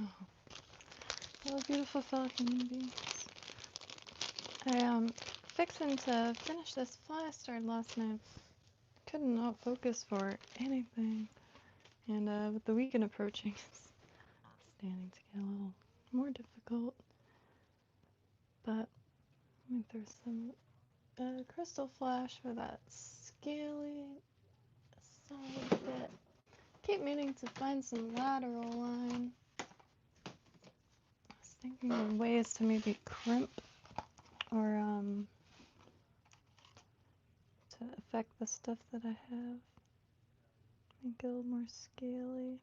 Oh, hello, beautiful fellow human beings. I fixing to finish this fly I started last night. Could not focus for anything, and with the weekend approaching, it's standing to get a little more difficult. But let me throw some crystal flash for that scaly solid bit. Keep meaning to find some lateral line. I was thinking of ways to maybe crimp or to affect the stuff that I have. Make it a little more scaly.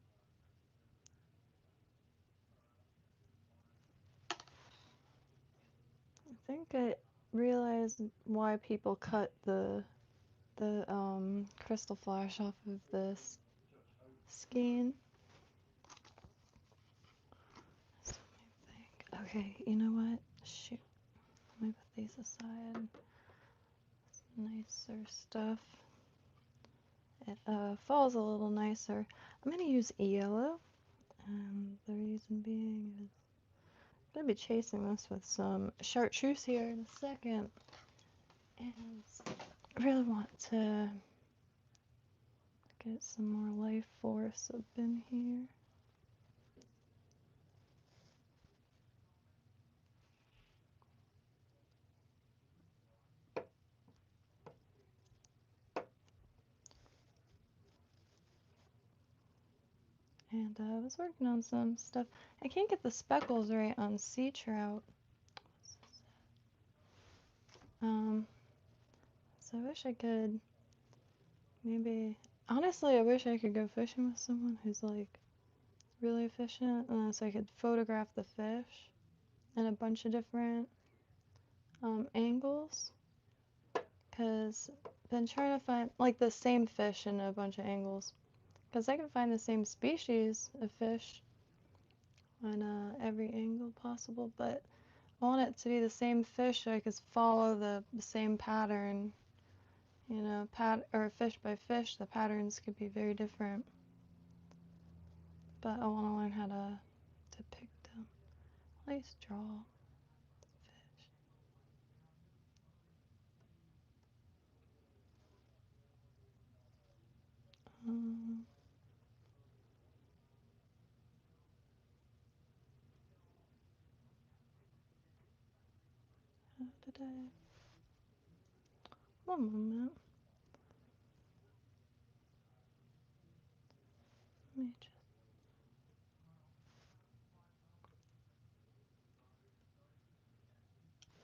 I think I realized why people cut the crystal flash off of this skein. So let me think. Okay, you know what? Shoot. Let me put these aside. Nicer stuff. It falls a little nicer. I'm going to use yellow. The reason being is I'm going to be chasing this with some chartreuse here in a second. And I really want to get some more life force up in here. And I was working on some stuff. I can't get the speckles right on sea trout. So I wish I could maybe, honestly, I wish I could go fishing with someone who's like really efficient, so I could photograph the fish in a bunch of different angles. Because I've been trying to find like the same fish in a bunch of angles. Because I can find the same species of fish on every angle possible, but I want it to be the same fish so I could follow the same pattern. You know, or fish by fish, the patterns could be very different. But I want to learn how to depict them. Let's draw fish. How did I? One moment. Let me just.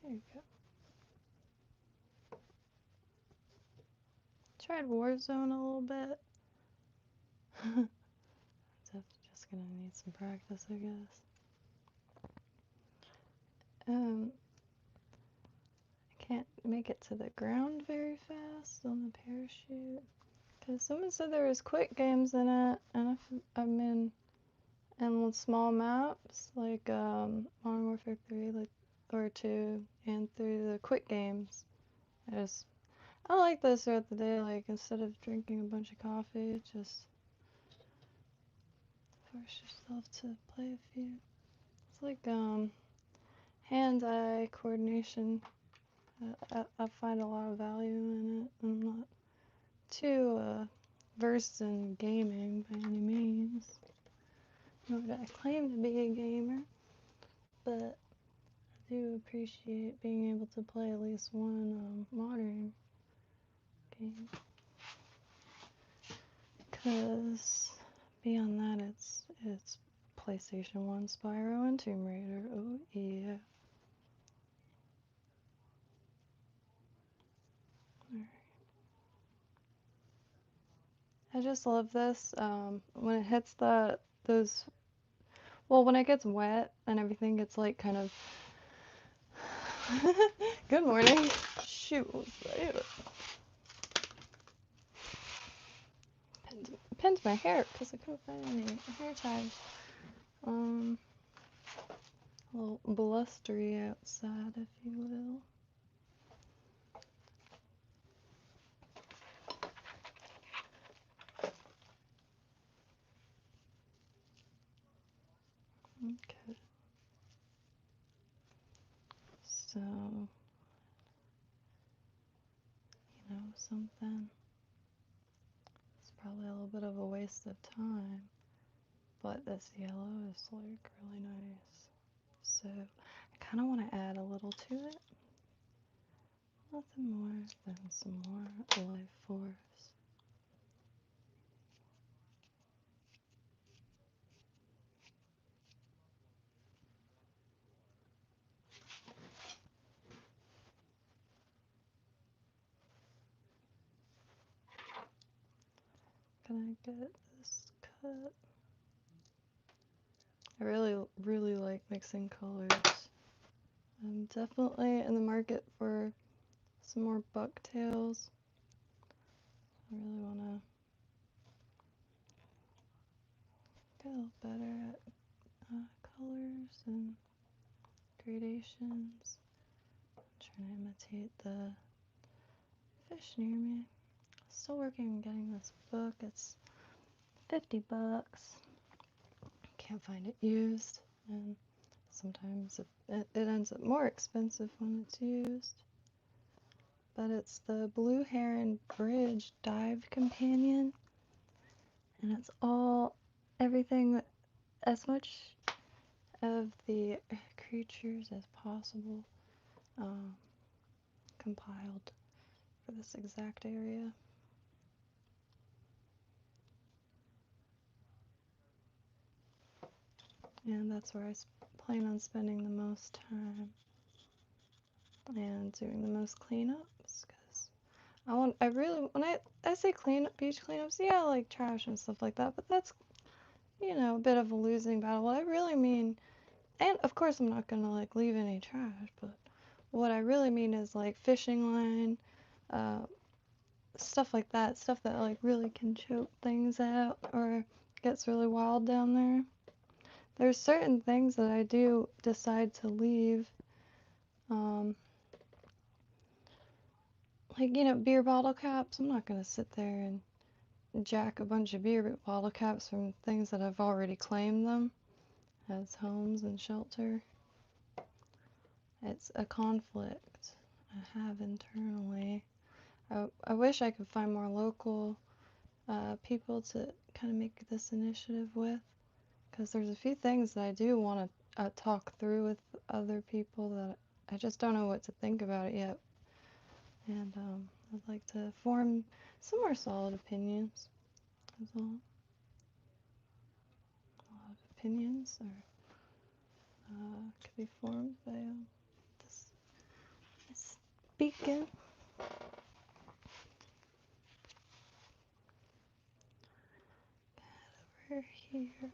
There you go. Tried Warzone a little bit. That's just gonna need some practice, I guess. I can't make it to the ground very fast on the parachute. Because someone said there was quick games in it, and I'm in small maps, like Modern Warfare 3 or 2, and through the quick games. I like this throughout the day, like instead of drinking a bunch of coffee, just force yourself to play a few. It's like hand-eye coordination. I find a lot of value in it. I'm not too versed in gaming by any means, nor do I claim to be a gamer, but I do appreciate being able to play at least one modern game, because beyond that it's PlayStation 1, Spyro, and Tomb Raider. Oh yeah. Alright. I just love this. When it hits when it gets wet and everything gets like kind of. Good morning. Shoot, what was that? Pinned my hair because I couldn't find any hair ties. A little blustery outside, if you will. then it's probably a little bit of a waste of time. But this yellow is like really nice. So I kind of want to add a little to it. Nothing more than some more life force. Can I get this cut? I really like mixing colors. I'm definitely in the market for some more bucktails. I really want to get a little better at colors and gradations. I'm trying to imitate the fish near me. Still working on getting this book. It's $50. Can't find it used, and sometimes it ends up more expensive when it's used. But it's the Blue Heron Bridge Dive Companion, and it's everything, as much of the creatures as possible, compiled for this exact area. And that's where I plan on spending the most time and doing the most cleanups, because when I say beach cleanups, yeah, like trash and stuff like that, but that's, a bit of a losing battle. What I really mean, and of course I'm not gonna like leave any trash, but what I really mean is like fishing line, stuff like that, stuff that like really can choke things out or gets really wild down there. There's certain things that I do decide to leave, like, beer bottle caps. I'm not gonna sit there and jack a bunch of beer bottle caps from things that I've already claimed them as homes and shelter. It's a conflict I have internally. I wish I could find more local people to kind of make this initiative with, because there's a few things that I do want to talk through with other people that I just don't know what to think about it yet. And I'd like to form some more solid opinions. That's all. A lot of opinions could be formed by this beacon. Head over here.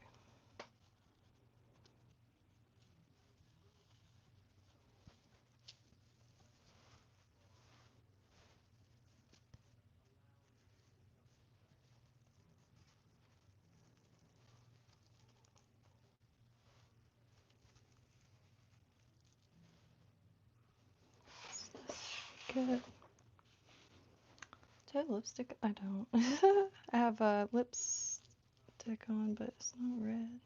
Good. Do I have lipstick? I don't. I have a lipstick on, but it's not red.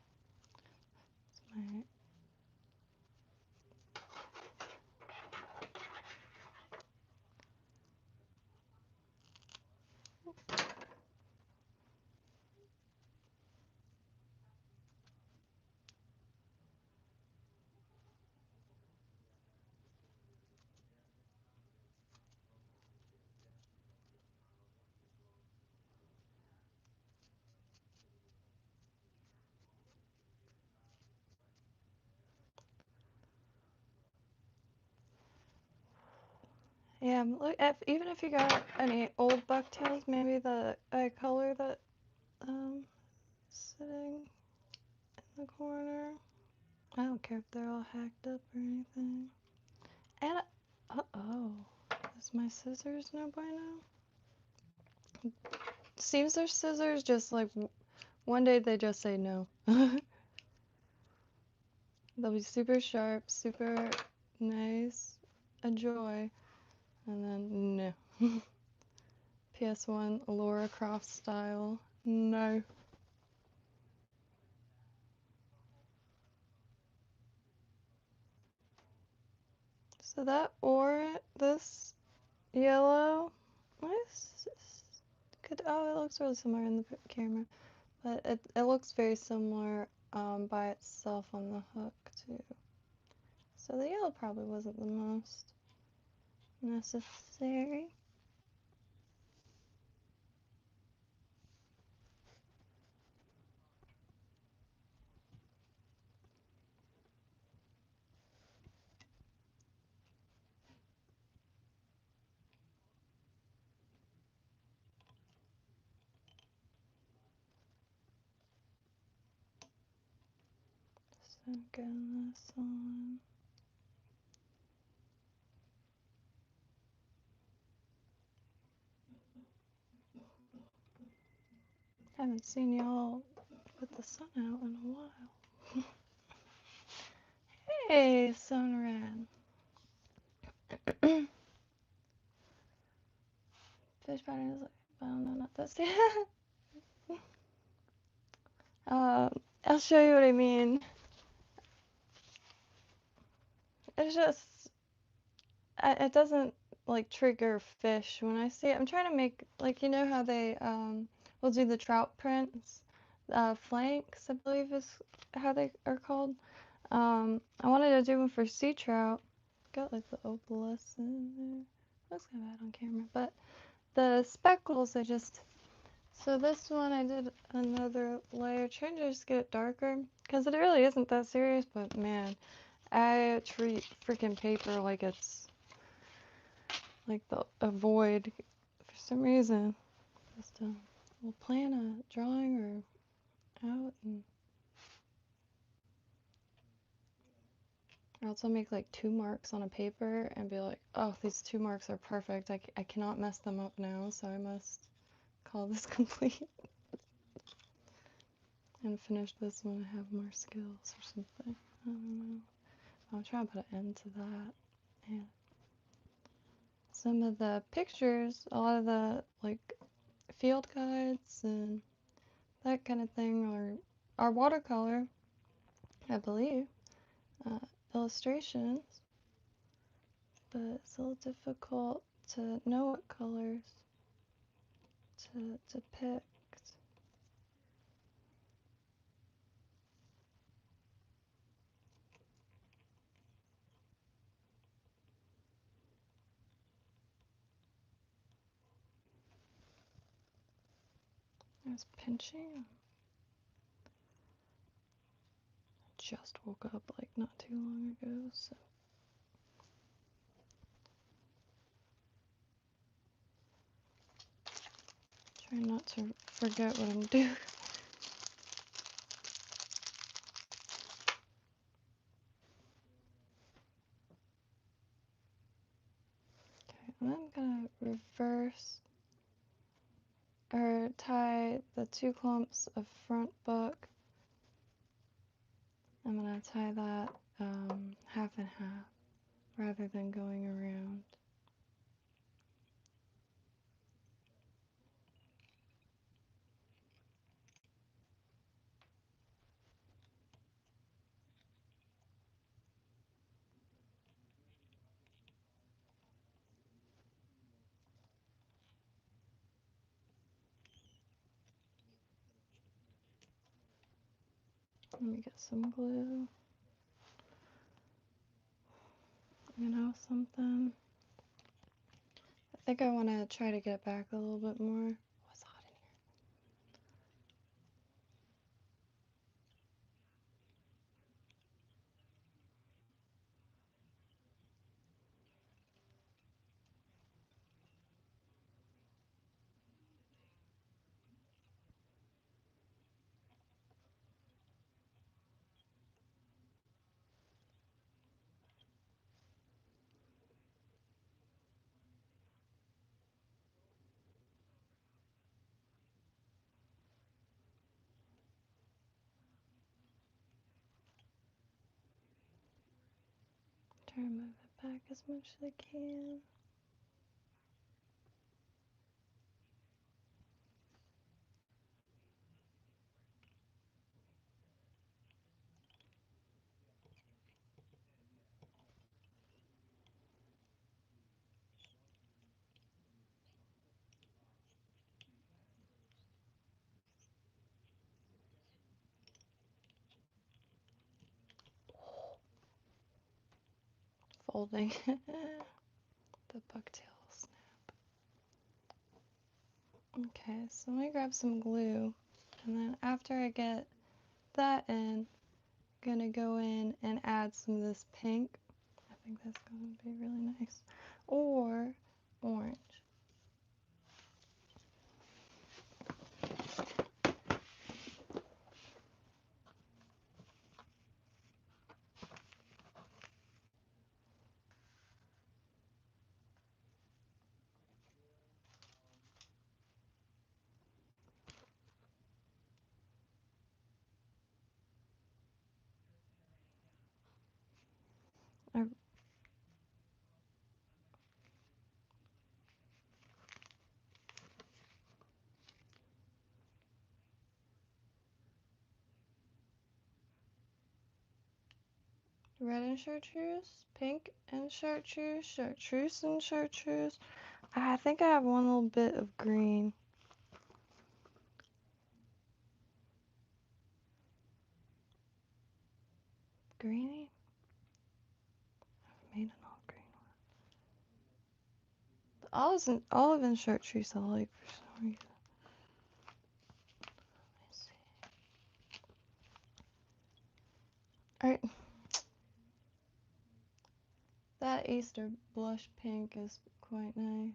It's my... Yeah, look, even if you got any old bucktails, maybe the color that sitting in the corner. I don't care if they're all hacked up or anything. And uh-oh, is my scissors no bueno? Seems their scissors just like one day they just say no. They'll be super sharp, super nice, a joy, and then no. PS1 Laura Croft style, no. So that this yellow, my it looks really similar in the camera, but it looks very similar by itself on the hook too. So the yellow probably wasn't the most necessary. So getting this on. Haven't seen y'all with the sun out in a while. Hey, Sunran. Fish pattern is like, I don't know, not this. I'll show you what I mean. It's just, it doesn't like trigger fish when I see it. I'm trying to make, like, you know how they will do the trout prints? Flanks, I believe is how they are called. I wanted to do one for sea trout. Got like the opalus in there. Looks kind of bad on camera, but the speckles, so this one I did another layer, trying to just get it darker, because it really isn't that serious, but man, I treat freaking paper like it's like a void for some reason. Just we'll plan a drawing or out, and or else I'll make like 2 marks on a paper and be like, oh, these 2 marks are perfect. I cannot mess them up now, so I must call this complete and finish this when I have more skills or something. I don't know. I'll try and put an end to that. And some of the pictures, a lot of the like field guides and that kind of thing are watercolor, I believe, uh, illustrations, but it's a little difficult to know what colors to pick. I was pinching. Just woke up like not too long ago, so try not to forget what I'm doing. Okay, and then I'm gonna reverse or tie the 2 clumps of front book. I'm gonna tie that half and half rather than going around. Let me get some glue. Something. I think I want to try to get back a little bit more. Oh, it's hot in here. Try to move it back as much as I can. holding the bucktail snap. Okay, so let me grab some glue, and then after I get that in, I'm gonna go in and add some of this pink. I think that's gonna be really nice. Or orange. A red and chartreuse, pink and chartreuse, chartreuse and chartreuse. I think I have one little bit of green. Greeny? I've made an all green one. Olive and chartreuse I like for some reason. Let's see. Alright. That Easter blush pink is quite nice.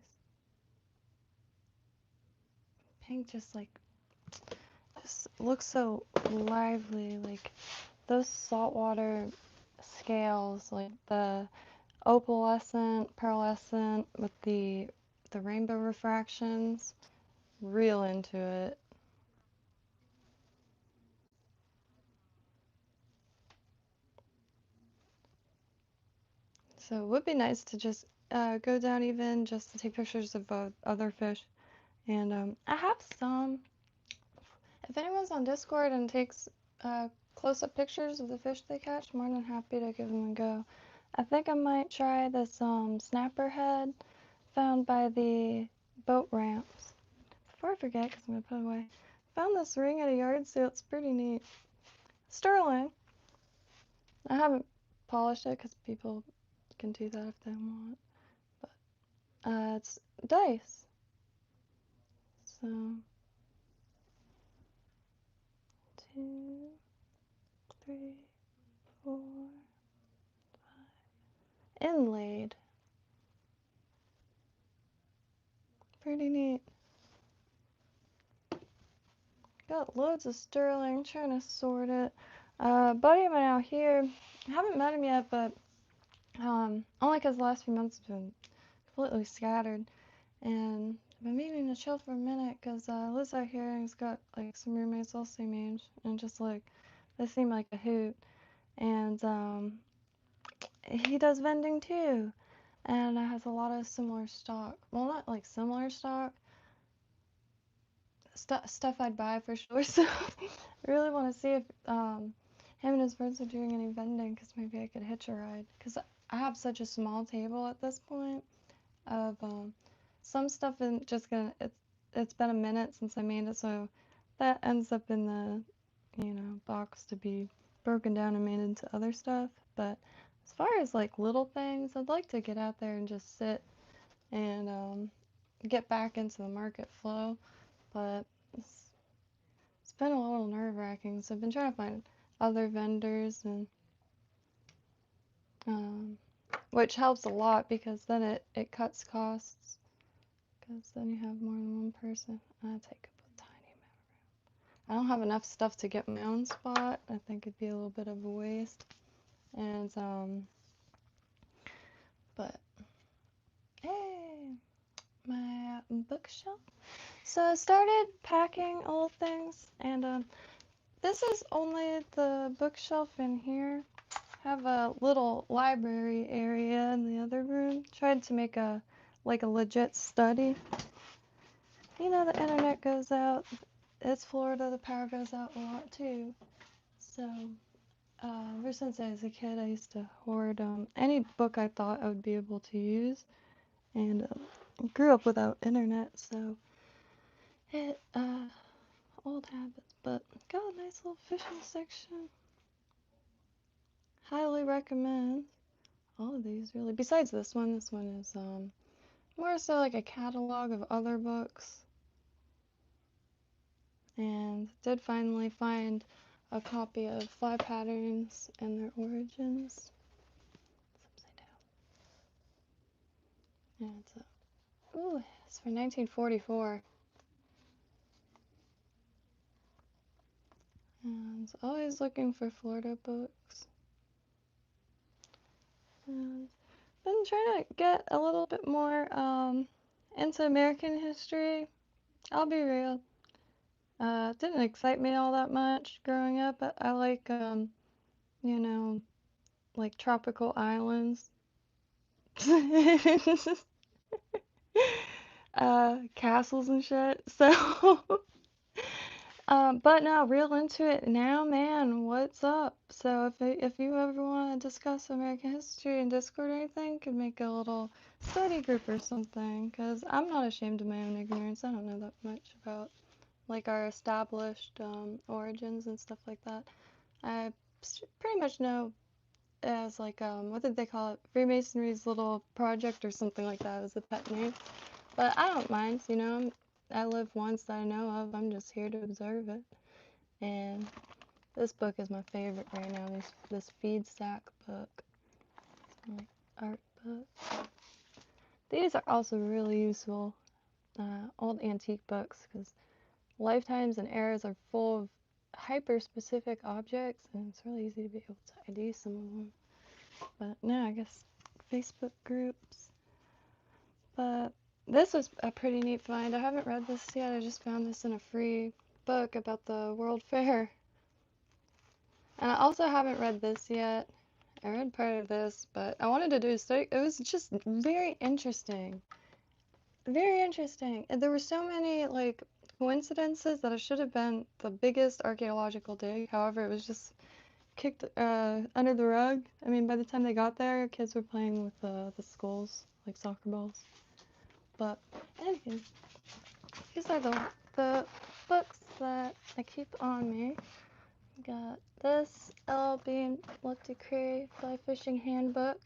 Pink just looks so lively, like those saltwater scales, like the opalescent, pearlescent with the rainbow refractions. Real into it. So it would be nice to just go down even just to take pictures of other fish. And I have some. If anyone's on Discord and takes close-up pictures of the fish they catch, more than happy to give them a go. I think I might try this snapper head found by the boat ramps. Before I forget, because I'm going to put it away, I found this ring at a yard sale. It's pretty neat. Sterling. I haven't polished it because people can do that if they want. But it's dice. So, 2, 3, 4, inlaid. Pretty neat. Got loads of sterling, trying to sort it. Buddy of mine out here, I haven't met him yet, but only because the last few months have been completely scattered. And I've been meaning to chill for a minute because Liz out here and he's got like some roommates all same age, and just like they seem like a hoot. And he does vending too, and has a lot of similar stock. Well, not like similar stock, stuff I'd buy for sure. So I really want to see if him and his friends are doing any vending, because maybe I could hitch a ride. Because I have such a small table at this point of some stuff and just gonna it's been a minute since I made it, so that ends up in the box to be broken down and made into other stuff. But as far as like little things, I'd like to get out there and just sit and get back into the market flow. But it's been a little nerve-wracking, so I've been trying to find other vendors, and which helps a lot because then it cuts costs, because then you have more than one person. I take up a tiny amount of room. I don't have enough stuff to get my own spot. I think it'd be a little bit of a waste. And but hey, my bookshelf. So I started packing old things, and this is only the bookshelf in here. I have a little library area in the other room. Tried to make a legit study. You know, the internet goes out. It's Florida, the power goes out a lot too. So ever since I was a kid, I used to hoard any book I thought I would be able to use, and grew up without internet, so it old habits. But got a nice little fishing section. Highly recommend. all of these really. Besides this one is more so like a catalog of other books. And did finally find a copy of Fly Patterns and Their Origins. It's upside down. And it's for 1944. And always looking for Florida books. And been trying to get a little bit more into American history. I'll be real. It didn't excite me all that much growing up. I like, you know, like tropical islands. Castles and shit. So, but now real into it now, man. What's up? So if you ever want to discuss American history in Discord or anything, could make a little study group or something. Cause I'm not ashamed of my own ignorance. I don't know that much about like our established origins and stuff like that. I pretty much know as like what did they call it? Freemasonry's little project or something like that was a pet name. But I don't mind, you know. I live once that I know of. I'm just here to observe it. And this book is my favorite right now. This feed sack book. It's my art book. These are also really useful old antique books because lifetimes and eras are full of hyper-specific objects, and it's really easy to be able to ID some of them. But no, I guess Facebook groups. But this was a pretty neat find. I haven't read this yet. I just found this in a free book about the World Fair. And I also haven't read this yet. I read part of this, but I wanted to do a study. It was just very interesting. Very interesting. And there were so many like coincidences that it should have been the biggest archaeological dig. However, it was just kicked under the rug. I mean, by the time they got there, kids were playing with the skulls, like soccer balls. But anyway, these are the books that I keep on me. Got this LB Look to Create Fly Fishing Handbook.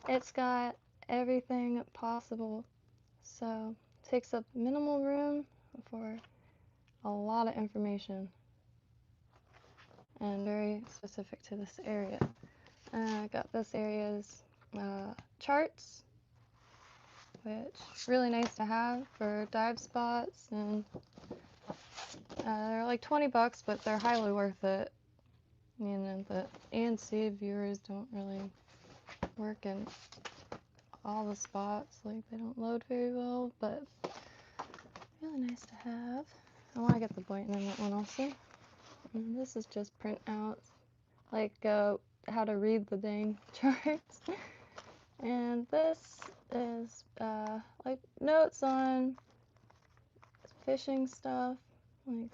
It's got everything possible. So it takes up minimal room for a lot of information. And very specific to this area. I got this area's charts, which really nice to have for dive spots, and they're like 20 bucks, but they're highly worth it. You know, the ANC viewers don't really work in all the spots, like they don't load very well, but really nice to have. I want to get the Boynton Inlet one also. And this is just printouts, like how to read the dang charts. And this is like notes on fishing stuff. Like,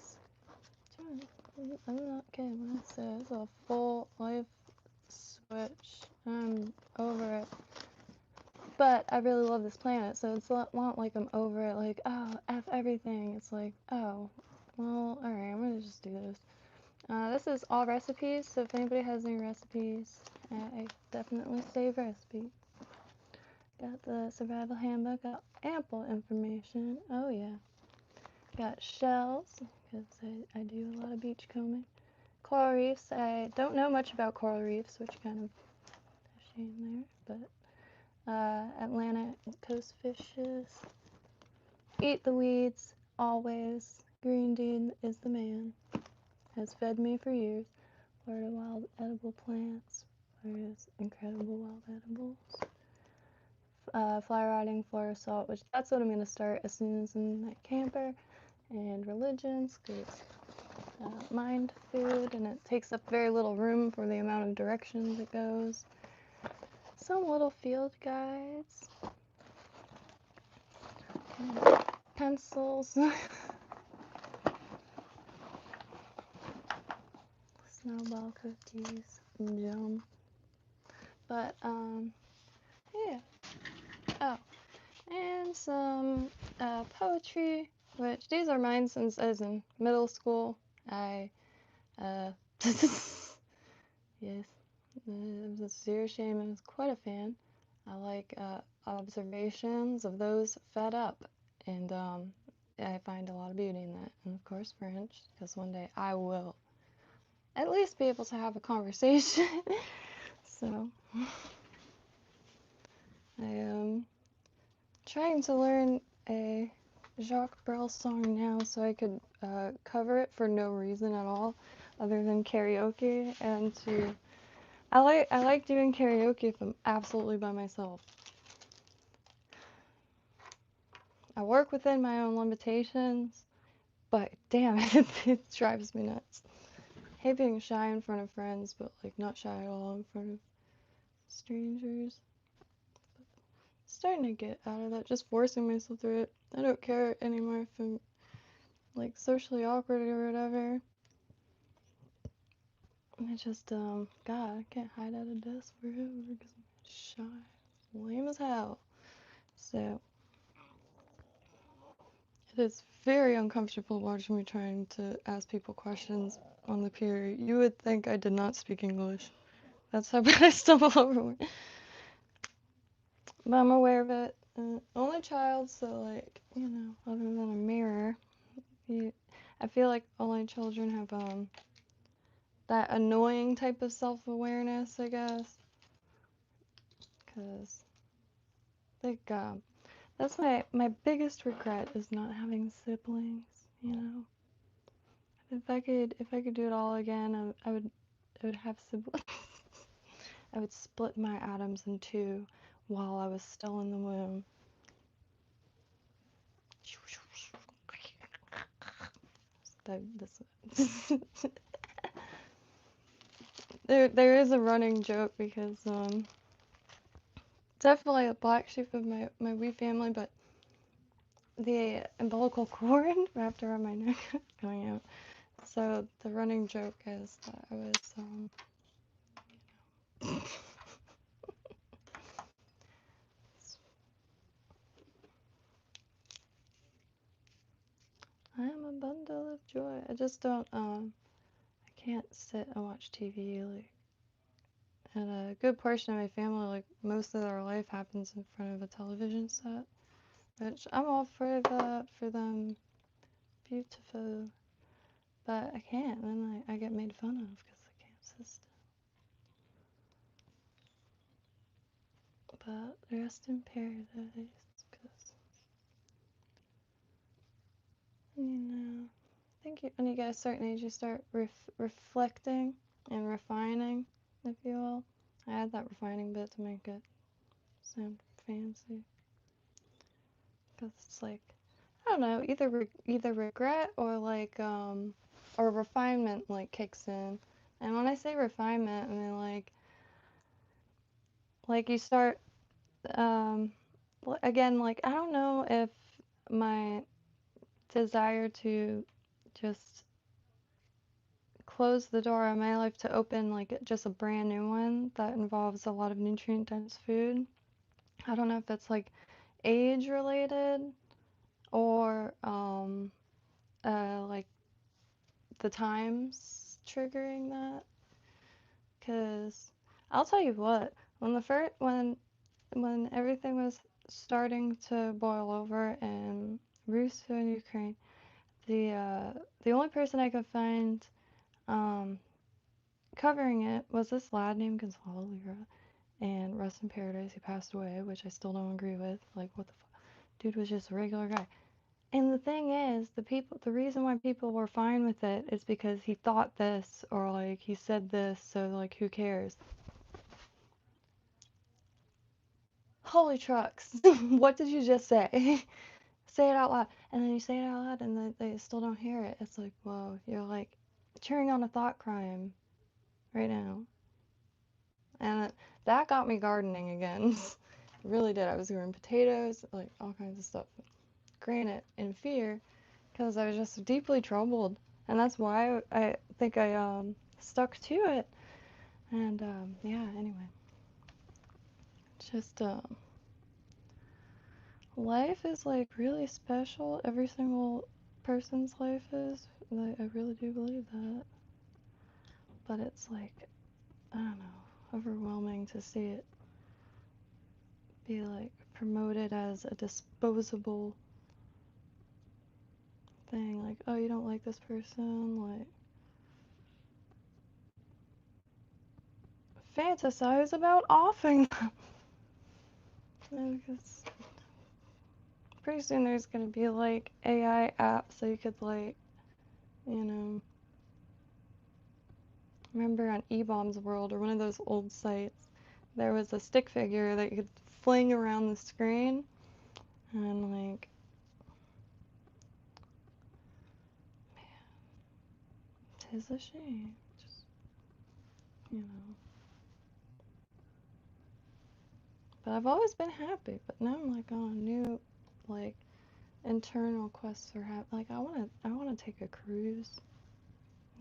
I'm not kidding when I say it's a full life switch. I'm over it. But I really love this planet, so it's not like I'm over it, like, oh, F everything. It's like, oh, well, alright, I'm gonna just do this. This is all recipes, so if anybody has any recipes, I definitely save recipes. Got the survival handbook, got ample information. Oh yeah. Got shells, because I do a lot of beach combing. Coral reefs, I don't know much about coral reefs, which kind of a shame there, but Atlantic coast fishes. Eat the weeds, always. Green Dean is the man. Has fed me for years. Florida wild edible plants. Florida's incredible wild edibles. Fly riding, Florida salt, which that's what I'm going to start as soon as I'm in that camper. And religions, because mind food, and it takes up very little room for the amount of directions it goes. Some little field guides. Pencils. Snowball cookies. Jam. But, yeah. Oh. And some poetry, which these are mine since I was in middle school. Yes. It was Zero Shame. I was quite a fan. I like observations of those fed up, and I find a lot of beauty in that. And of course, French, because one day I will at least be able to have a conversation. So I am trying to learn a Jacques Brel song now so I could cover it for no reason at all other than karaoke, and to I like doing karaoke if I'm absolutely by myself. I work within my own limitations, but damn it, it drives me nuts. I hate being shy in front of friends, but like not shy at all in front of strangers. Starting to get out of that, just forcing myself through it. I don't care anymore if I'm like socially awkward or whatever. I just, God, I can't hide at a desk forever because I'm shy. Lame as hell. So, it is very uncomfortable watching me trying to ask people questions on the pier. You would think I did not speak English. That's how bad I stumble over words. But I'm aware of it. Only child, so like, you know, other than a mirror, I feel like only children have that annoying type of self-awareness, I guess. Because like that's my biggest regret is not having siblings, you know. If I could do it all again, I would have siblings. I would split my atoms in two while I was still in the womb. There is a running joke because definitely a black sheep of my wee family, but the umbilical cord wrapped around my neck going out. So the running joke is that I was I am a bundle of joy. I just don't I can't sit and watch TV like, and a good portion of my family, like most of their life happens in front of a television set, which I'm all for that for them. Beautiful. But I can't, and then I get made fun of because I can't sit still. But rest in paradise, because, you know, I think when you get a certain age, you start reflecting and refining, if you will. I add that refining bit to make it sound fancy. Because it's like, I don't know, either regret or like, or refinement like kicks in. And when I say refinement, I mean like you start, again, like I don't know if my desire to just close the door on my life to open like just a brand new one that involves a lot of nutrient dense food. I don't know if that's like age related or like the times triggering that. Cause I'll tell you what, when the first when everything was starting to boil over in Russia and Ukraine, the only person I could find um, covering it was this lad named Gonzalo Lira, and rest in paradise, he passed away, which I still don't agree with. Like, what the fuck? Dude was just a regular guy. And the thing is, the reason why people were fine with it is because he thought this, or like he said this, so like who cares? Holy trucks! What did you just say? Say it out loud, and then you say it out loud, and they still don't hear it. It's like, whoa, you're like cheering on a thought crime right now, and that got me gardening again. It really did. I was growing potatoes, like all kinds of stuff. Granted, in fear, because I was just deeply troubled, and that's why I think I stuck to it. And yeah, anyway, just life is like really special. Every single person's life is. I really do believe that. But it's like, I don't know. overwhelming to see it be like promoted as a disposable thing. Like, oh, you don't like this person, like fantasize about offing them. Because pretty soon there's gonna be like AI apps so you could like, you know, remember on eBaum's World or one of those old sites, there was a stick figure that you could fling around the screen and like, man, 'tis a shame. Just, you know. But I've always been happy, but now I'm like on a new like internal quest for like I wanna take a cruise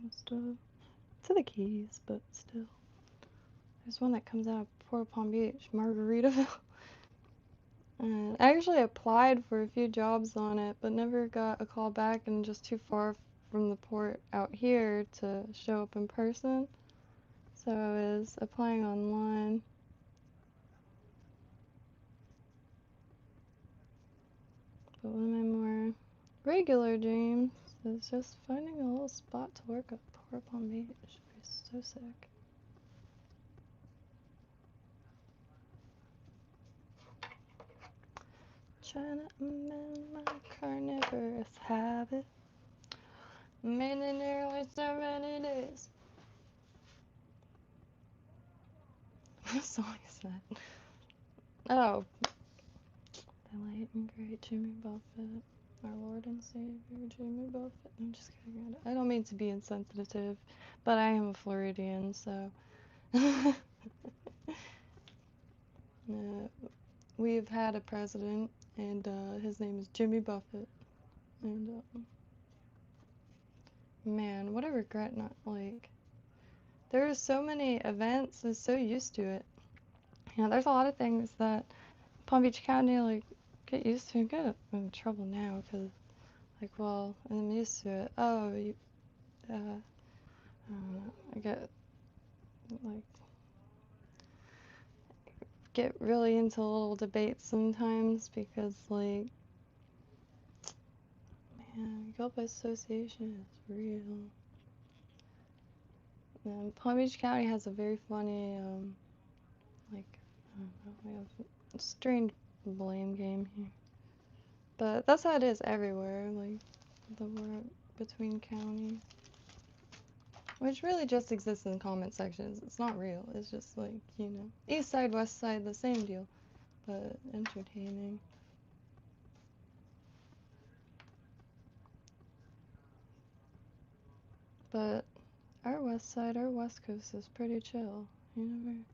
and stuff. To the Keys, but still. There's one that comes out of Port Palm Beach, Margaritaville. And I actually applied for a few jobs on it, but never got a call back and just too far from the port out here to show up in person. So I was applying online. But one of my more regular dreams is just finding a little spot to work at Port Palm Beach. It'd be so sick. Trying to amend my carnivorous habit. Many nearly so many days. What song is that? Oh, the late and great Jimmy Buffett, our Lord and Savior Jimmy Buffett. I'm just kidding. I don't mean to be insensitive, but I am a Floridian, so. We've had a president, and his name is Jimmy Buffett. And man, what a regret not like. There are so many events, I'm so used to it. You know, there's a lot of things that Palm Beach County like get used to and get in trouble now because like, well, I'm used to it. Oh, you, I don't know. I get really into little debates sometimes because like, man, guilt by association is real. And Palm Beach County has a very funny, like, I don't know, we have a strange blame game here. But that's how it is everywhere, like, the war between counties. Which really just exists in comment sections. It's not real. It's just like, you know, east side, west side, the same deal. But entertaining. But our west side, our west coast is pretty chill. You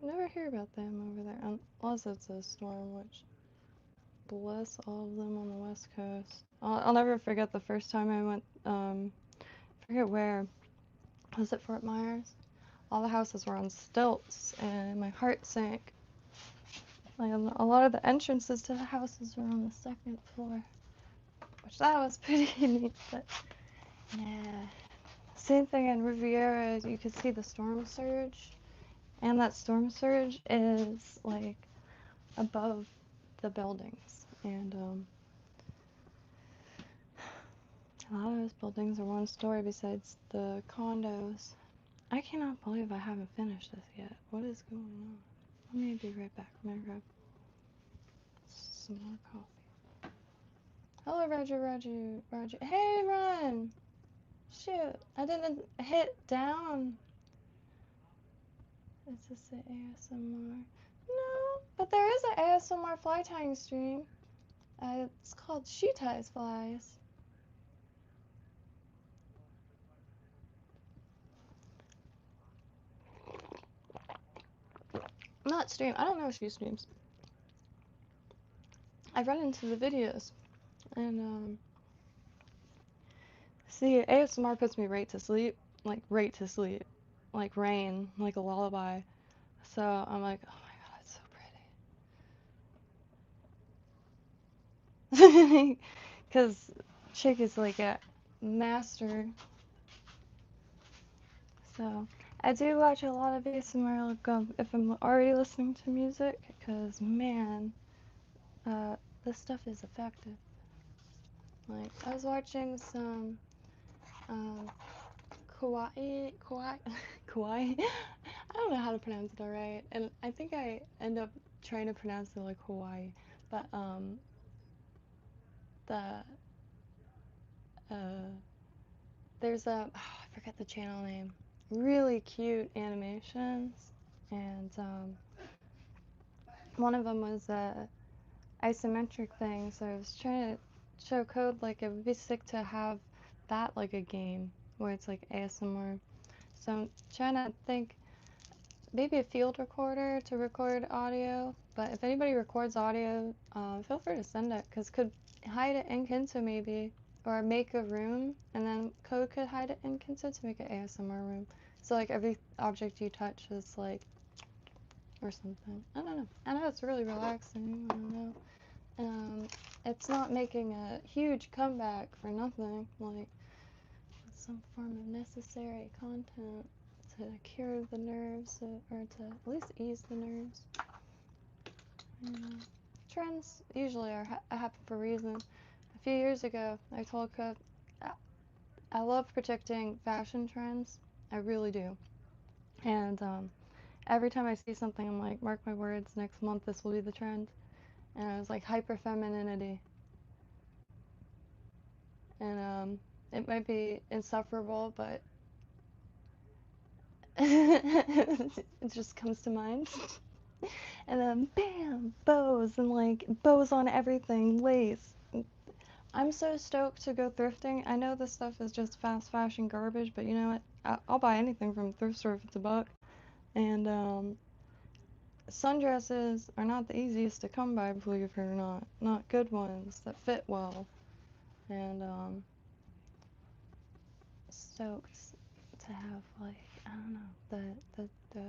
never hear about them over there. Unless it's a storm, which bless all of them on the west coast. I'll never forget the first time I went, forget where. Was it Fort Myers? All the houses were on stilts, and my heart sank. Like, a lot of the entrances to the houses were on the second floor, which that was pretty neat, but yeah. Same thing in Riviera, you could see the storm surge, and that storm surge is like above the buildings, and a lot of those buildings are one story besides the condos. I cannot believe I haven't finished this yet. What is going on? Let me be right back. I'm gonna grab some more coffee. Hello, Roger. Hey, Ron! Shoot, I didn't hit down. Is this an ASMR? No, but there is an ASMR fly tying stream. It's called She Ties Flies. Not stream. I don't know if she streams. I run into the videos, and see, ASMR puts me right to sleep, like right to sleep, like rain, like a lullaby. So I'm like, oh my god, it's so pretty. Because Chick is like a master. So I do watch a lot of ASMR like, if I'm already listening to music, because man, this stuff is effective. Like, I was watching some kawaii, kawaii. I don't know how to pronounce it alright, and I think I end up trying to pronounce it like Hawaii, but the there's I forget the channel name. Really cute animations, and one of them was a isometric thing. So I was trying to show code like it would be sick to have that like a game where it's like ASMR. So I'm trying to think maybe a field recorder to record audio. But if anybody records audio, feel free to send it because could hide it in Kinso maybe. Or make a room, and then code could hide it in Kinso to make an ASMR room. So like every object you touch is like, or something. I don't know. I know it's really relaxing. I don't know. It's not making a huge comeback for nothing. Like it's some form of necessary content to cure the nerves, or to at least ease the nerves. You know, trends usually are happen for a reason. A few years ago, I told Cook, I love predicting fashion trends. I really do. And every time I see something, I'm like, mark my words, next month this will be the trend. And I was like, hyper femininity. And it might be insufferable, but it just comes to mind. And then, bam, bows, and like bows on everything, lace. I'm so stoked to go thrifting. I know this stuff is just fast fashion garbage, but you know what? I'll buy anything from a thrift store if it's $1. And sundresses are not the easiest to come by, believe it or not. Not good ones that fit well. And stoked to have like, I don't know, the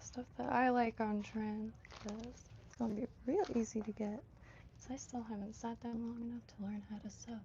stuff that I like on trend, because it's gonna be real easy to get. Because I still haven't sat down long enough to learn how to sew.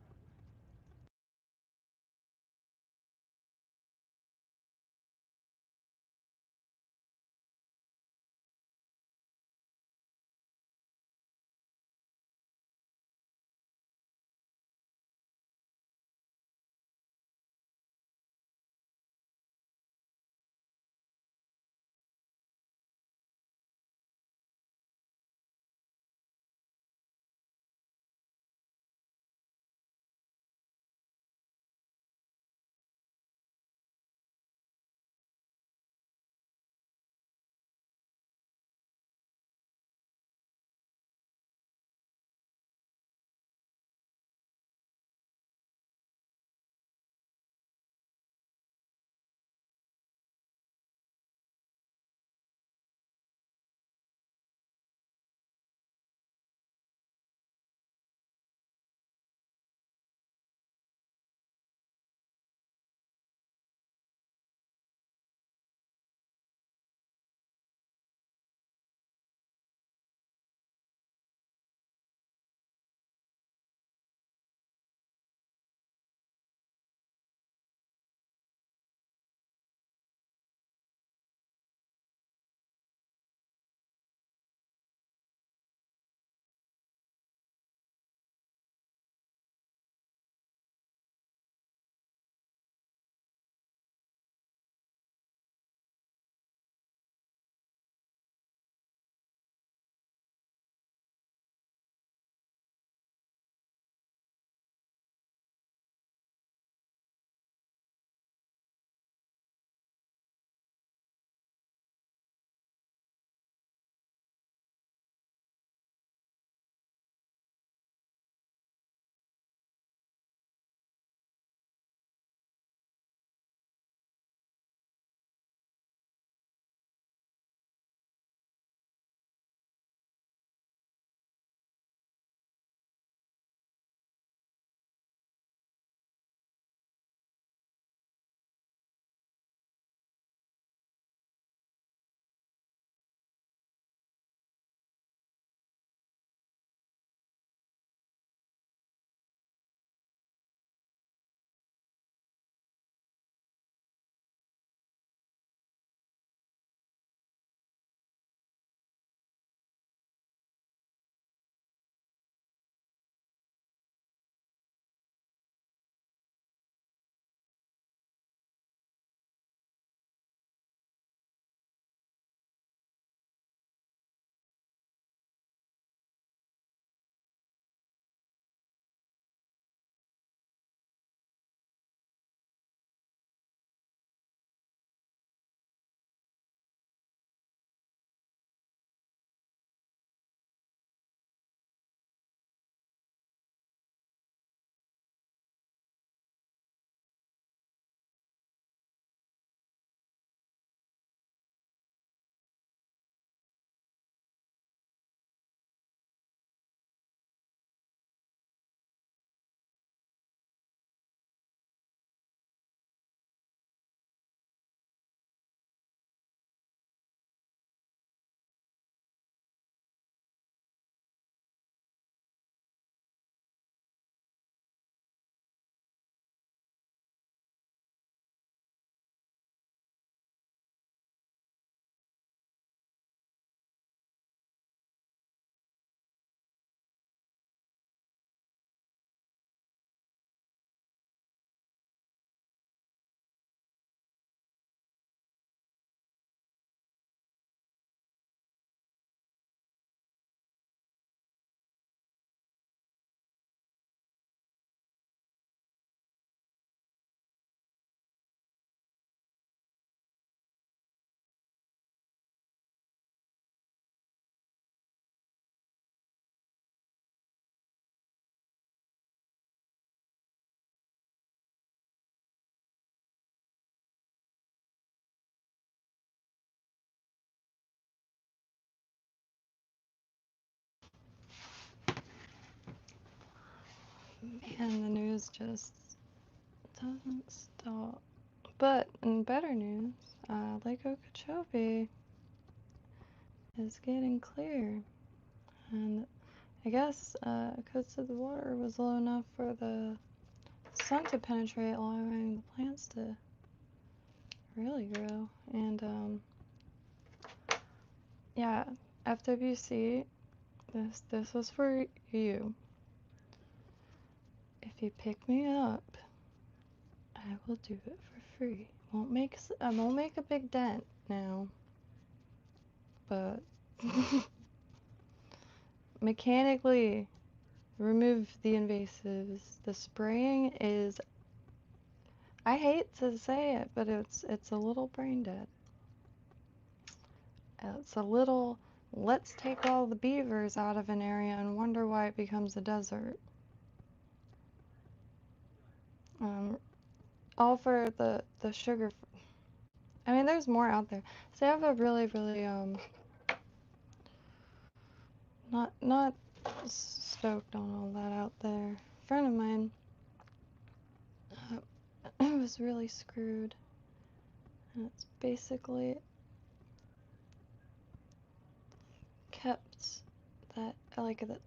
Man, the news just doesn't stop. But in better news, Lake Okeechobee is getting clear. And I guess because the water was low enough for the sun to penetrate, allowing the plants to really grow. And yeah, FWC, this was for you. If you pick me up, I will do it for free. I won't make a big dent now, but mechanically remove the invasives. The spraying is, I hate to say it, but it's a little brain dead. It's a little, let's take all the beavers out of an area and wonder why it becomes a desert. All for the sugar. I mean, there's more out there. So I have a really, really, not stoked on all that out there. A friend of mine was really screwed. And it's basically kept that, like, that.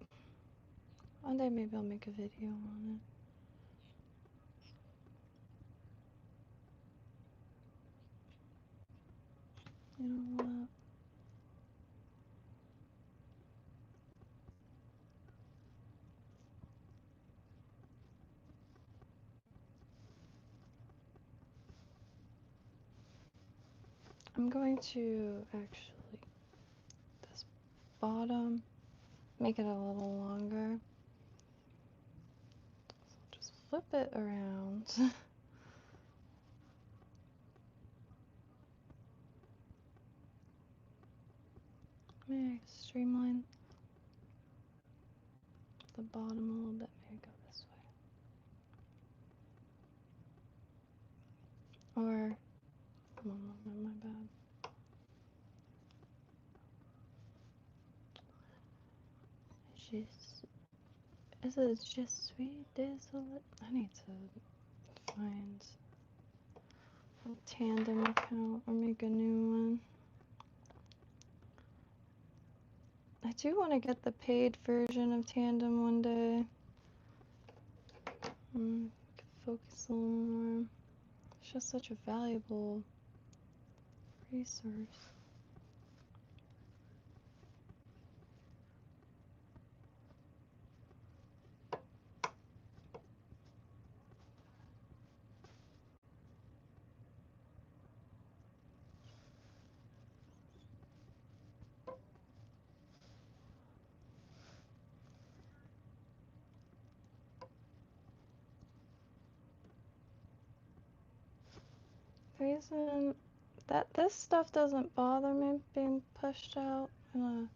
One day maybe I'll make a video on it. You know what? I'm going to actually, this bottom, make it a little longer. So just flip it around. Maybe streamline the bottom a little bit. Maybe go this way. Or, oh, my bad. Is it just sweet desolate? I need to find a tandem account or make a new one. I do want to get the paid version of Tandem one day. Focus a little more. It's just such a valuable resource. The reason that this stuff doesn't bother me being pushed out, I'm gonna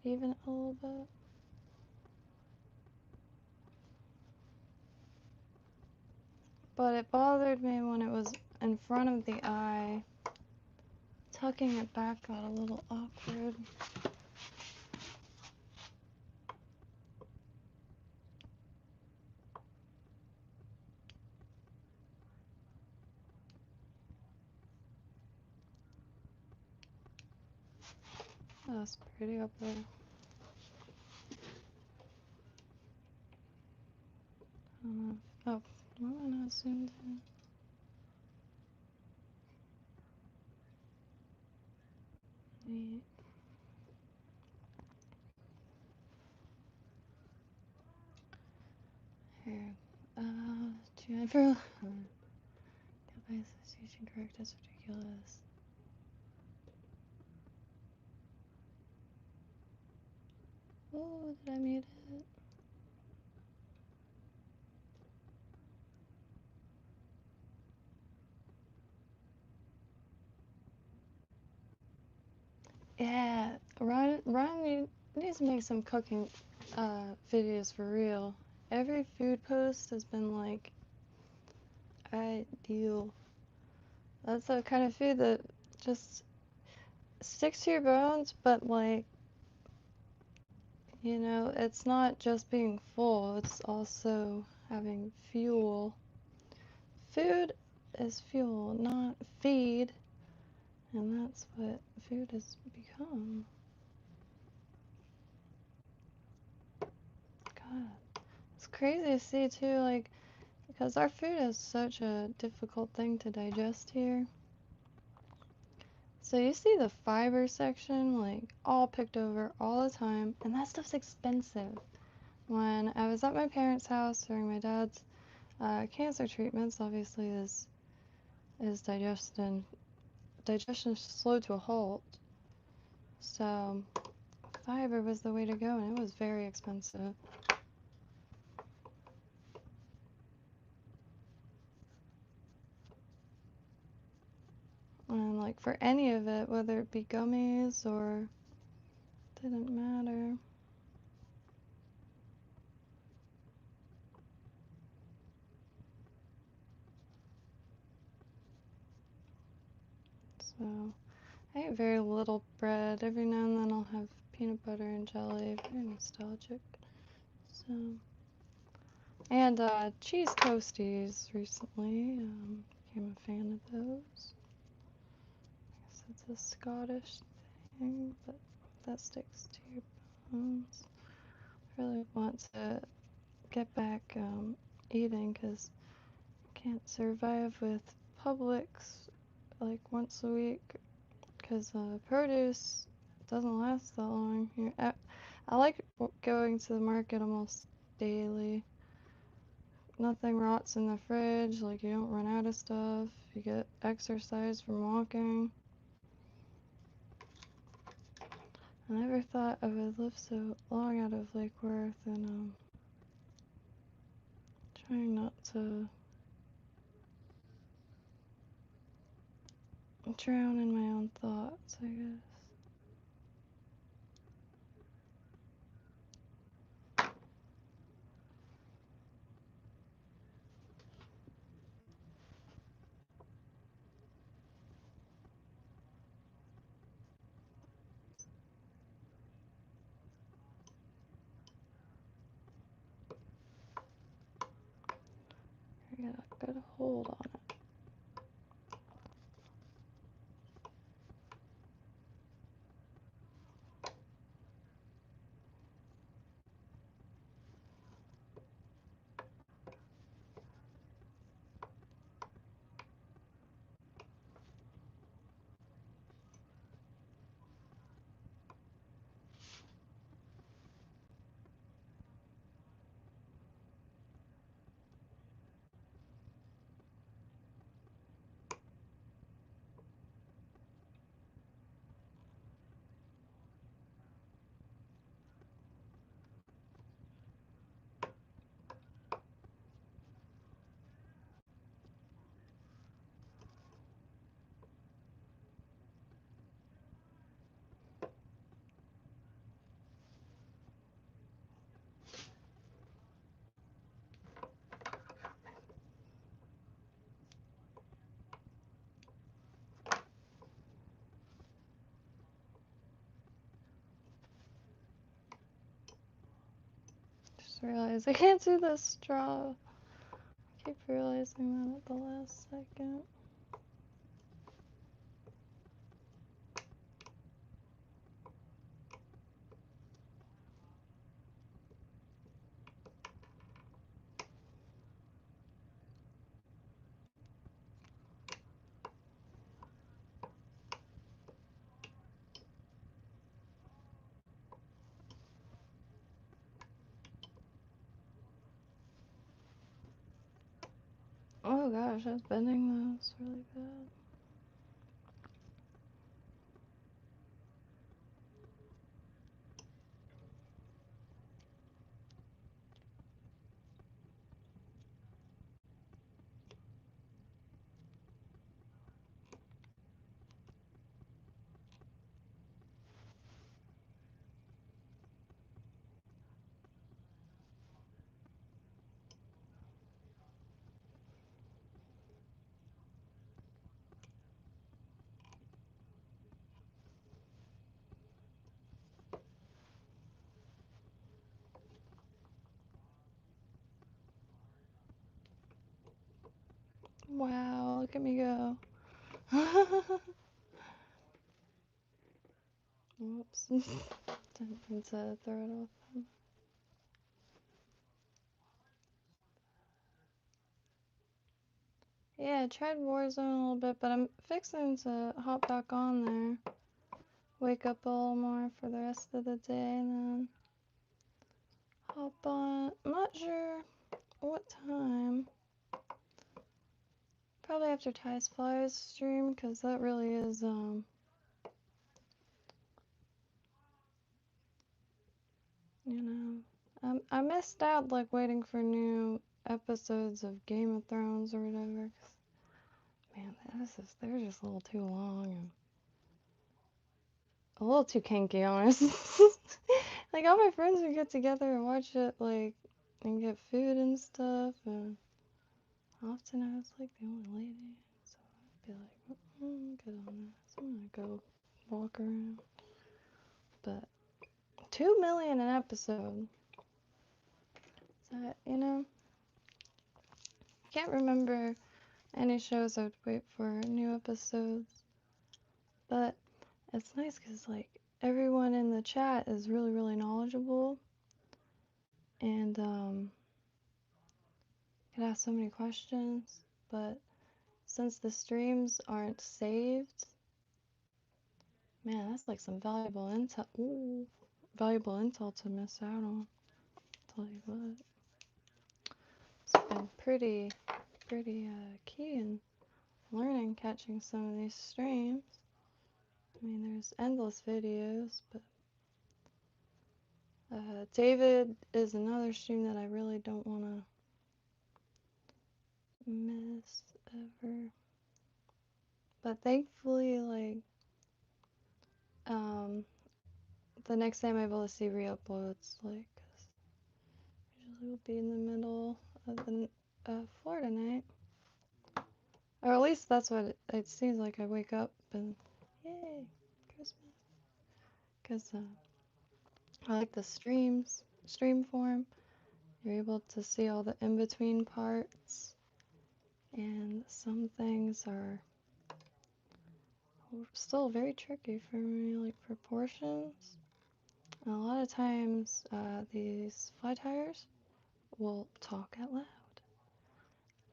even it a little bit. But it bothered me when it was in front of the eye. Tucking it back got a little awkward. That's pretty up there. Oh, why am I not zoomed in? Neat. Here. Jennifer. By association correct, that's ridiculous. Oh, did I mute it? Yeah, Ryan needs to make some cooking videos for real. Every food post has been like ideal. That's the kind of food that just sticks to your bones, but like You know, it's not just being full, it's also having fuel. Food is fuel, not feed, and that's what food has become. God, it's crazy to see too, like, because our food is such a difficult thing to digest here. So you see the fiber section, like, all picked over all the time, and that stuff's expensive. When I was at my parents' house during my dad's cancer treatments, obviously his digestion slowed to a halt. So fiber was the way to go, and it was very expensive. And like for any of it, whether it be gummies or didn't matter. So I eat very little bread. Every now and then I'll have peanut butter and jelly. Very nostalgic. So and cheese toasties recently. Became a fan of those. I guess it's a Scottish thing, but that sticks to your bones. I really want to get back eating because I can't survive with Publix like once a week because produce doesn't last that long here. I like going to the market almost daily. Nothing rots in the fridge, like you don't run out of stuff. You get exercise from walking. I never thought I would live so long out of Lake Worth, and trying not to drown in my own thoughts, I guess. I got a good hold on it. Just realized I can't do this straw. I keep realizing that at the last second. Oh gosh, I was bending those really bad. Wow, look at me go. Whoops. Didn't mean to throw it off. Yeah, I tried Warzone a little bit, but I'm fixing to hop back on there. Wake up a little more for the rest of the day and then hop on. I'm not sure what time. Probably after Ty's Flyers stream, because that really is, you know. I missed out, like, waiting for new episodes of Game of Thrones or whatever. 'Cause, man, they're just a little too long and a little too kinky, honestly. Like, all my friends would get together and watch it, like, and get food and stuff, and often I was, like, the only lady, so I'd be like, good on this, I'm gonna go walk around. But 2 million an episode. So, you know, can't remember any shows I would wait for new episodes, but it's nice because, like, everyone in the chat is really, really knowledgeable, and, could ask so many questions, but since the streams aren't saved, man, that's like some valuable intel. Ooh, valuable intel to miss out on. Tell you what, it's been pretty key in learning, catching some of these streams. I mean, there's endless videos, but David is another stream that I really don't want to miss ever. But thankfully, like, the next time I'm able to see re-uploads, like, 'cause usually we'll be in the middle of the Florida night. Or at least that's what it seems like. I wake up and, yay, Christmas. Because I like the stream form. You're able to see all the in-between parts. And some things are still very tricky for me, like proportions. And a lot of times, these fly tires will talk out loud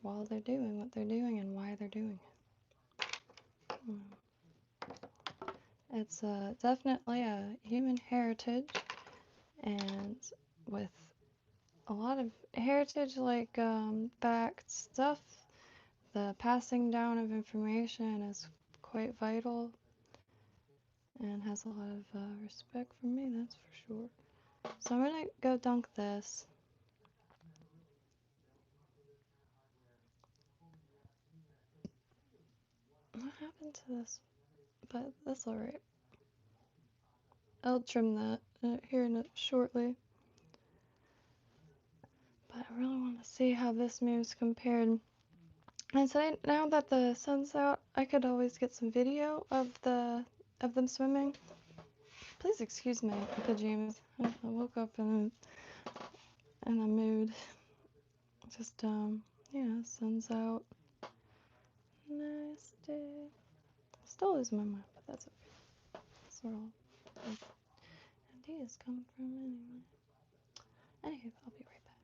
while they're doing what they're doing and why they're doing it. It's definitely a human heritage, and with a lot of heritage like backed stuff, the passing down of information is quite vital and has a lot of respect for me, that's for sure. So I'm gonna go dunk this. What happened to this? But that's alright. I'll trim that here in shortly. But I really want to see how this moves compared. And so now that the sun's out, I could always get some video of them swimming. Please excuse my pajamas. I woke up in a mood. Just yeah, sun's out. Nice day. Still losing my mind, but that's okay. That's where all ideas come from anyway. Anywho, I'll be right back.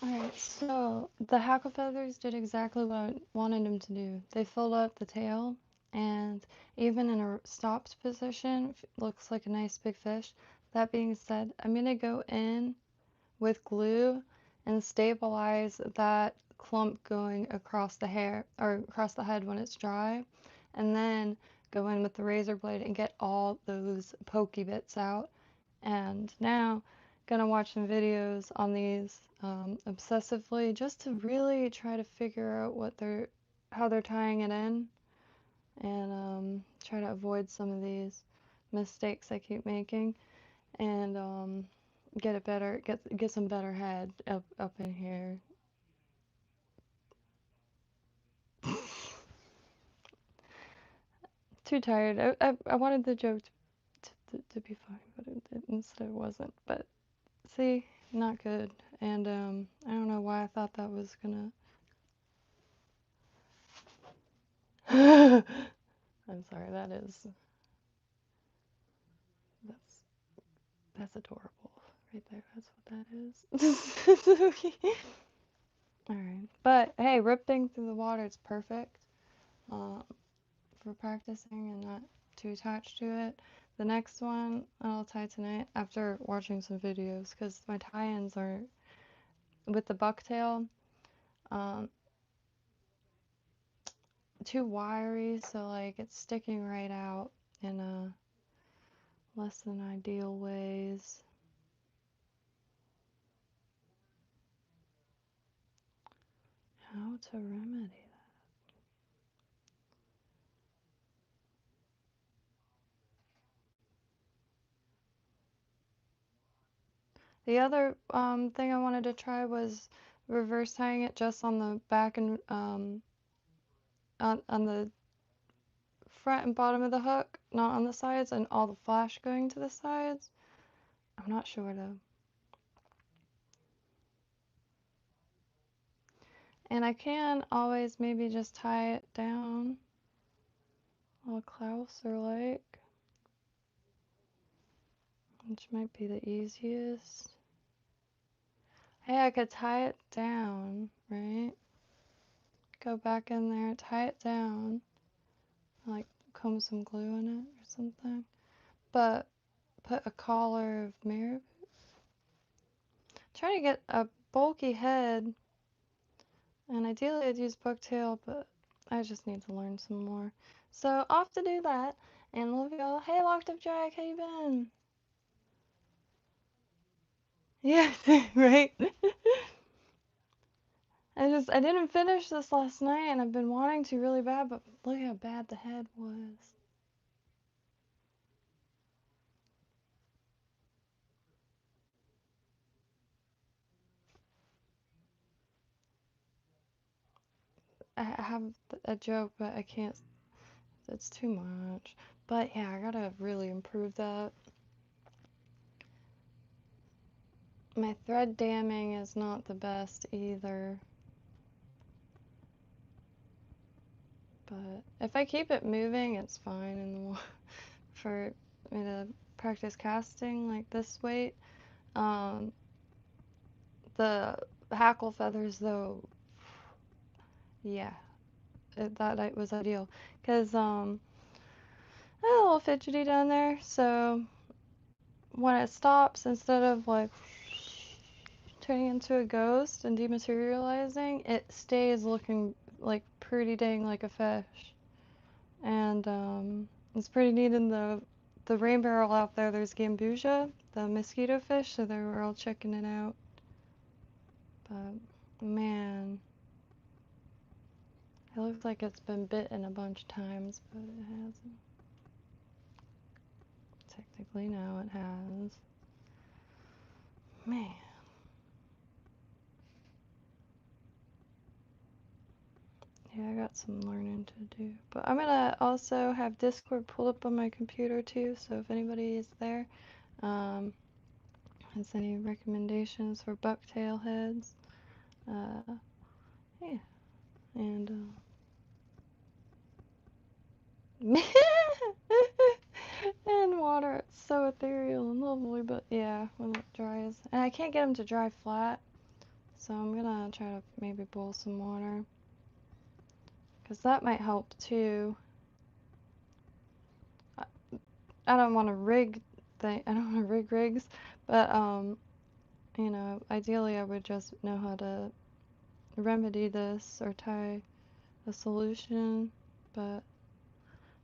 Alright, so the hackle feathers did exactly what I wanted them to do. They filled up the tail, and even in a stopped position, looks like a nice big fish. That being said, I'm going to go in with glue and stabilize that clump going across the hair, or across the head when it's dry, and then go in with the razor blade and get all those pokey bits out. And now gonna watch some videos on these obsessively, just to really try to figure out how they're tying it in, and try to avoid some of these mistakes I keep making, and get some better head up in here. Too tired. I wanted the joke to be funny, but instead it wasn't. But see, not good. And I don't know why I thought that was gonna. I'm sorry. That's that's adorable right there. That's what that is. All right. But hey, ripping through the water is perfect uh, for practicing and not too attached to it. The next one I'll tie tonight after watching some videos, because my tie-ins are with the bucktail um, too wiry, so like it's sticking right out in less than ideal ways. How to remedy that? The other thing I wanted to try was reverse tying it just on the back and on the front and bottom of the hook, not on the sides, and all the flash going to the sides. I'm not sure though. And I can always maybe just tie it down a little closer like, which might be the easiest. Hey, I could tie it down, right? Go back in there, tie it down, like comb some glue in it or something. But put a collar of marabou. Trying to get a bulky head, and ideally I'd use bucktail, but I just need to learn some more. So off to do that, and love y'all. Hey, Locked Up Jack, how you been? Yeah, right. I didn't finish this last night, and I've been wanting to really bad, but look how bad the head was. I have a joke, but I can't. It's too much. But yeah, I gotta really improve that. My thread damming is not the best either. But if I keep it moving, it's fine in the water. For me to practice casting like this weight. The hackle feathers, though, yeah, that was ideal. Because I'm a little fidgety down there, so when it stops, instead of like turning into a ghost and dematerializing, it stays looking like pretty dang like a fish. And it's pretty neat. In the rain barrel out there, there's gambusia, the mosquito fish, so they were all checking it out. But man, it looks like it's been bitten a bunch of times, but it hasn't. Technically, now it has. Man. Yeah, I got some learning to do. But I'm gonna also have Discord pulled up on my computer too, so if anybody is there, um, has any recommendations for bucktail heads, yeah, and and water, it's so ethereal and lovely, but yeah, when it dries, and I can't get them to dry flat, So I'm gonna try to maybe boil some water, because that might help too. I don't want to rig I don't want to rig rigs, but you know, ideally I would just know how to remedy this or tie a solution, but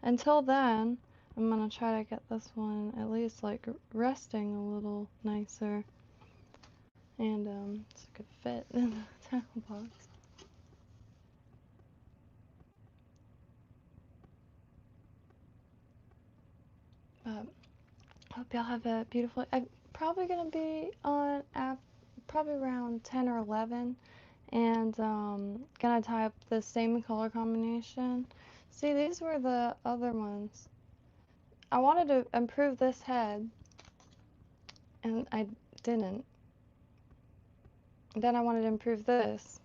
until then, I'm gonna try to get this one at least like resting a little nicer, and so it could fit in the tackle box. But hope y'all have a beautiful. I'm probably gonna be on probably around 10 or 11, and gonna tie up the same color combination. See, these were the other ones. I wanted to improve this head, and I didn't. Then I wanted to improve this.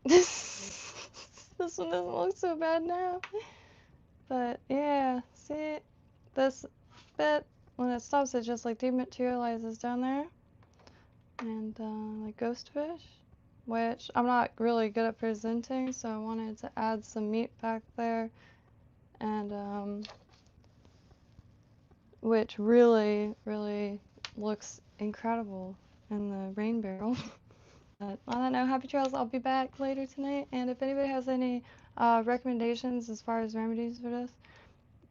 This one doesn't look so bad now. But yeah, see, this bit, when it stops, it just like dematerializes down there. And like ghost fish, which I'm not really good at presenting, so I wanted to add some meat back there. And which really, really looks incredible in the rain barrel. But on that note, happy trails. I'll be back later tonight, and if anybody has any recommendations as far as remedies for this,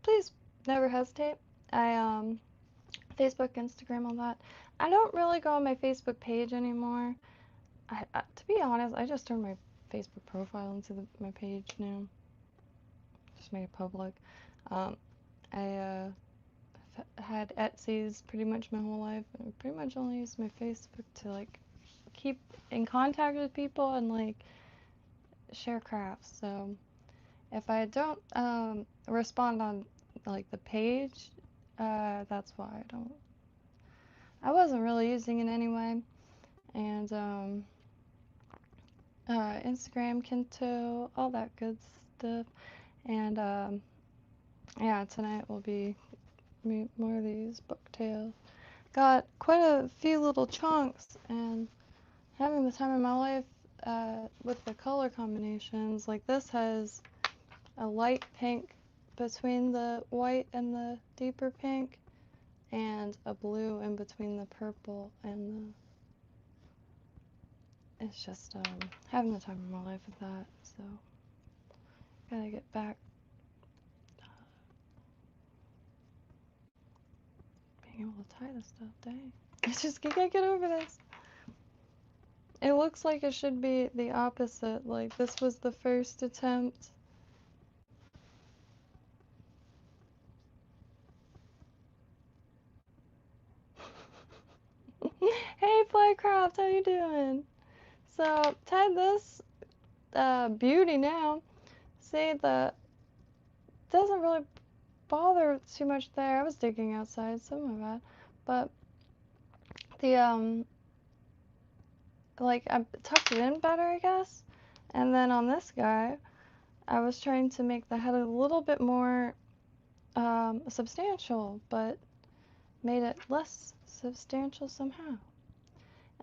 please never hesitate. I Facebook, Instagram, all that. I don't really go on my Facebook page anymore. To be honest, I just turned my Facebook profile into my page now. Just made it public. I had Etsy's pretty much my whole life, and I pretty much only used my Facebook to like keep in contact with people and like share crafts. So if I don't respond on like the page, that's why I wasn't really using it anyway. And Instagram, Kinto, all that good stuff. And yeah, tonight will be more of these bucktails. Got quite a few little chunks, and having the time of my life with the color combinations. Like this has a light pink between the white and the deeper pink, and a blue in between the purple and it's just having the time of my life with that. So gotta get back being able to tie this stuff. Dang, it's just gotta get over this. It looks like it should be the opposite. Like this was the first attempt. Hey Flycraft, how you doing? So tied this beauty now. See, the doesn't really bother too much there. I was digging outside, so my bad. But the like I tucked it in better, I guess. And then on this guy, I was trying to make the head a little bit more substantial, but made it less substantial somehow.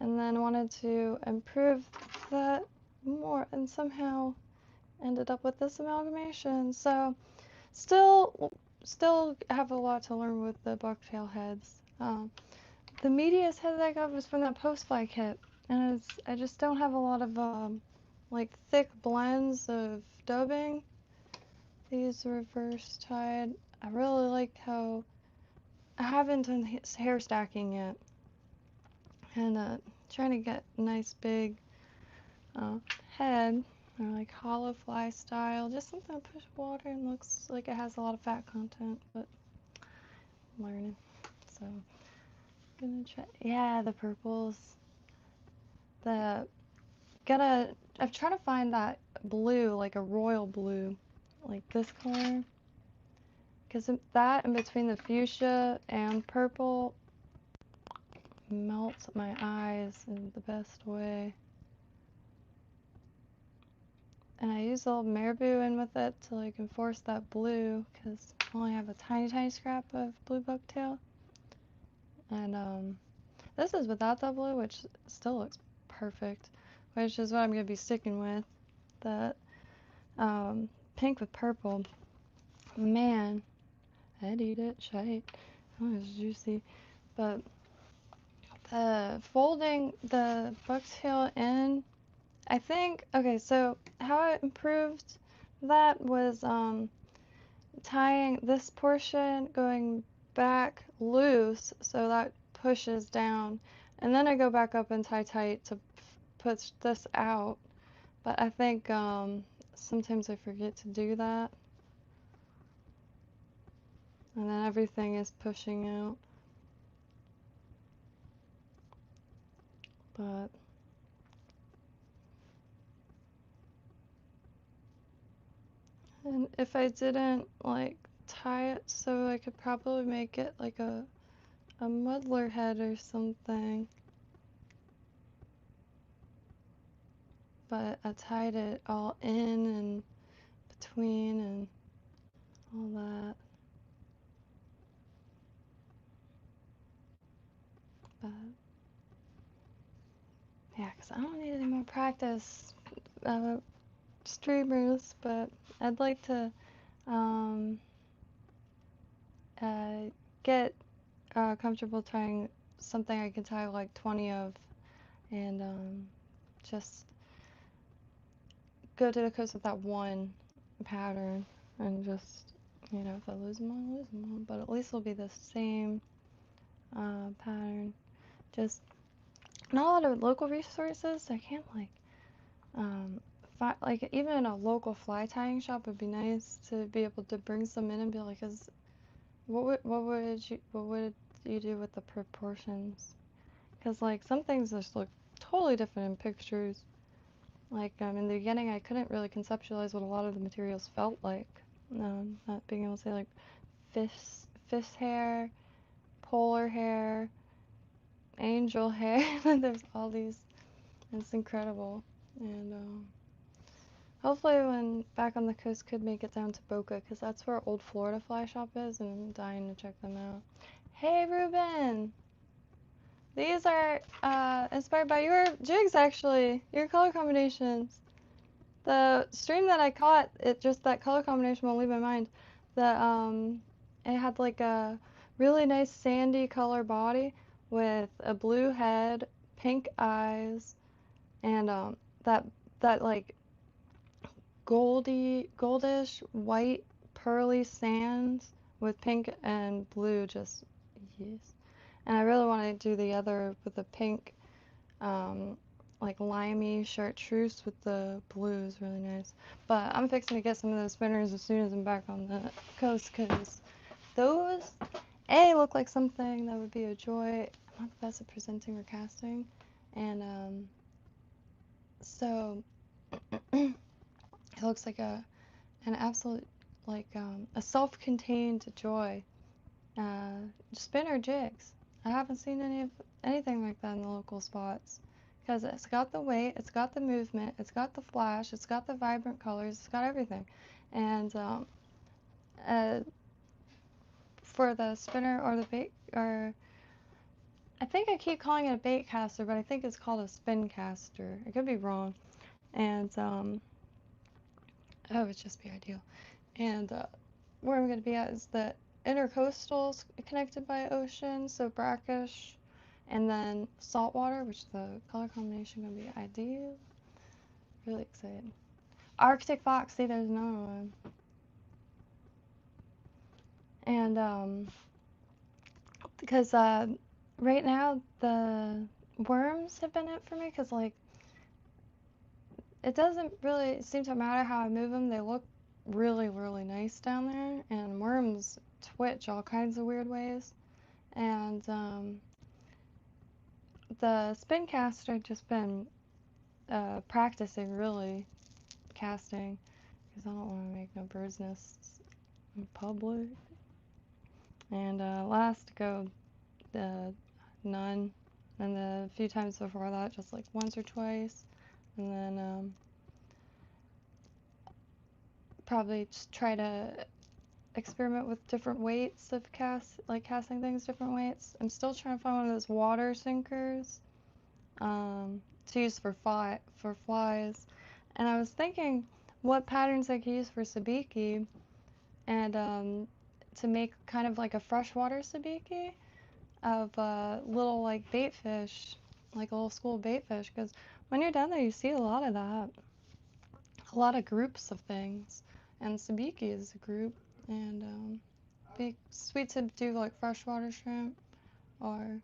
And then wanted to improve that more, and somehow ended up with this amalgamation. So still have a lot to learn with the bucktail heads. The meatiest head that I got was from that post-fly kit, and I just don't have a lot of like thick blends of dubbing. These reverse tied. I really like how I haven't done hair stacking yet, and trying to get a nice big head, or like hollow fly style, just something that pushes water and looks like it has a lot of fat content, but I'm learning. So gonna try. Yeah, the purples. I'm trying to find that blue, like a royal blue, like this color, because that in between the fuchsia and purple melts my eyes in the best way. and I use a little marabou in with it to like enforce that blue, because I only have a tiny scrap of blue bucktail. And this is without that blue, which still looks perfect, which is what I'm going to be sticking with. That pink with purple. Man, I'd eat it, shite. Oh, it's juicy. But folding the bucktail in, I think, okay, so how I improved that was tying this portion, going back loose so that pushes down, and then I go back up and tie tight to push this out. But I think sometimes I forget to do that, and then everything is pushing out. But and if I didn't like tie it, so I could probably make it like a muddler head or something. But I tied it all in and between and all that. But yeah, because I don't need any more practice, streamers, but I'd like to um, get comfortable tying something I can tie like 20 of, and just go to the coast with that one pattern, and just, you know, if I lose them all, I lose them all, but at least it'll be the same pattern. Just not a lot of local resources. I can't like like even a local fly tying shop would be nice to be able to bring some in and be like, what would you do with the proportions? Because like some things just look totally different in pictures. Like in the beginning, I couldn't really conceptualize what a lot of the materials felt like. Not being able to say like fish hair, polar hair, angel hair. There's all these. It's incredible. And hopefully when back on the coast could make it down to Boca, because that's where Old Florida Fly Shop is, and I'm dying to check them out. Hey Ruben! These are inspired by your jigs, actually. Your color combinations. The stream that I caught, it just that color combination won't leave my mind. It had like a really nice sandy color body with a blue head, pink eyes, and that like goldish white pearly sands with pink and blue, just yes. And I really want to do the other with the pink, like limey chartreuse with the blues, really nice. But I'm fixing to get some of those spinners as soon as I'm back on the coast, because those look like something that would be a joy. I'm not the best at presenting or casting, and so it looks like an absolute, like a self-contained joy. Spinner jigs. I haven't seen anything like that in the local spots, because it's got the weight, it's got the movement, it's got the flash, it's got the vibrant colors, it's got everything. And for the spinner or the bait, or I think I keep calling it a bait caster, but I think it's called a spin caster. I could be wrong. And it would just be ideal. And where I'm going to be at is the intercoastals connected by ocean, so brackish, and then saltwater, which the color combination going to be ideal. Really excited. Arctic fox, see, there's another one. And because right now the worms have been it for me, because like it doesn't really seem to matter how I move them. They look really, really nice down there, and worms twitch all kinds of weird ways. And the spin caster, I've just been practicing really casting, because I don't want to make no bird's nests in public. And last go, none, and the few times before that, just like once or twice. And then probably just try to experiment with different weights of casting things different weights. I'm still trying to find one of those water sinkers to use for flies. And I was thinking what patterns I could use for sabiki and to make kind of like a freshwater sabiki of little like bait fish, like a little school of bait fish. Because when you're down there, you see a lot of that, a lot of groups of things. And sabiki is a group, and be sweet to do like freshwater shrimp or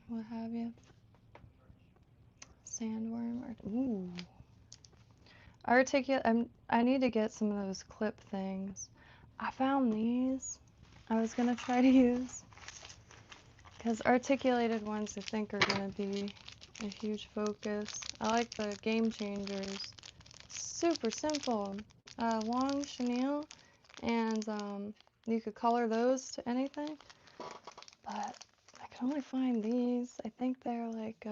what have you. Sandworm or ooh. Articulate. I need to get some of those clip things. I found these. I was gonna try to use because articulated ones I think are gonna be a huge focus. I like the game changers. Super simple. Long chenille, and you could color those to anything. But I can only find these. I think they're like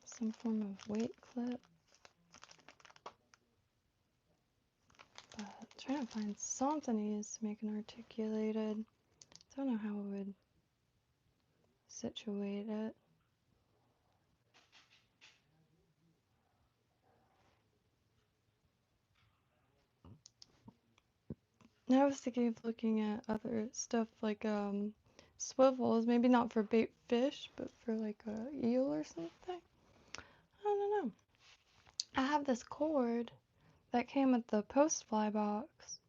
some form of weight clip. But trying to find something to use to make an articulated. Don't know how I would situate it. Now I was thinking of looking at other stuff like swivels, maybe not for bait fish, but for like a eel or something. I don't know. I have this cord that came with the post fly box.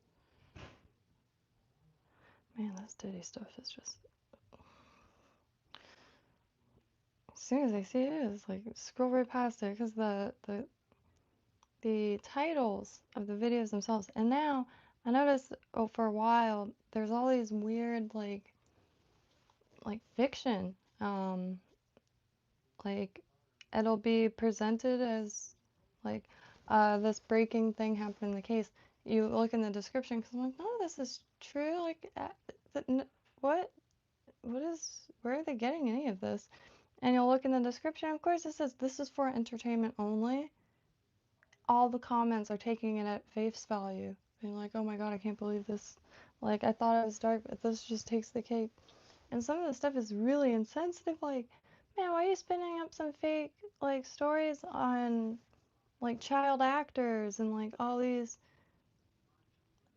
Man, this Diddy stuff is just. As soon as I see it, it's like scroll right past it because the titles of the videos themselves. And now I noticed, oh, for a while there's all these weird like fiction. Like it'll be presented as like this breaking thing happened in the case. You look in the description because I'm like, no, this is true. Like, what? Where are they getting any of this? And you'll look in the description. Of course, it says this is for entertainment only. All the comments are taking it at face value. Being like, oh my god, I can't believe this. Like, I thought it was dark, but this just takes the cake. And some of the stuff is really insensitive. Like, man, why are you spinning up some fake, like, stories on, like, child actors and, like, all these,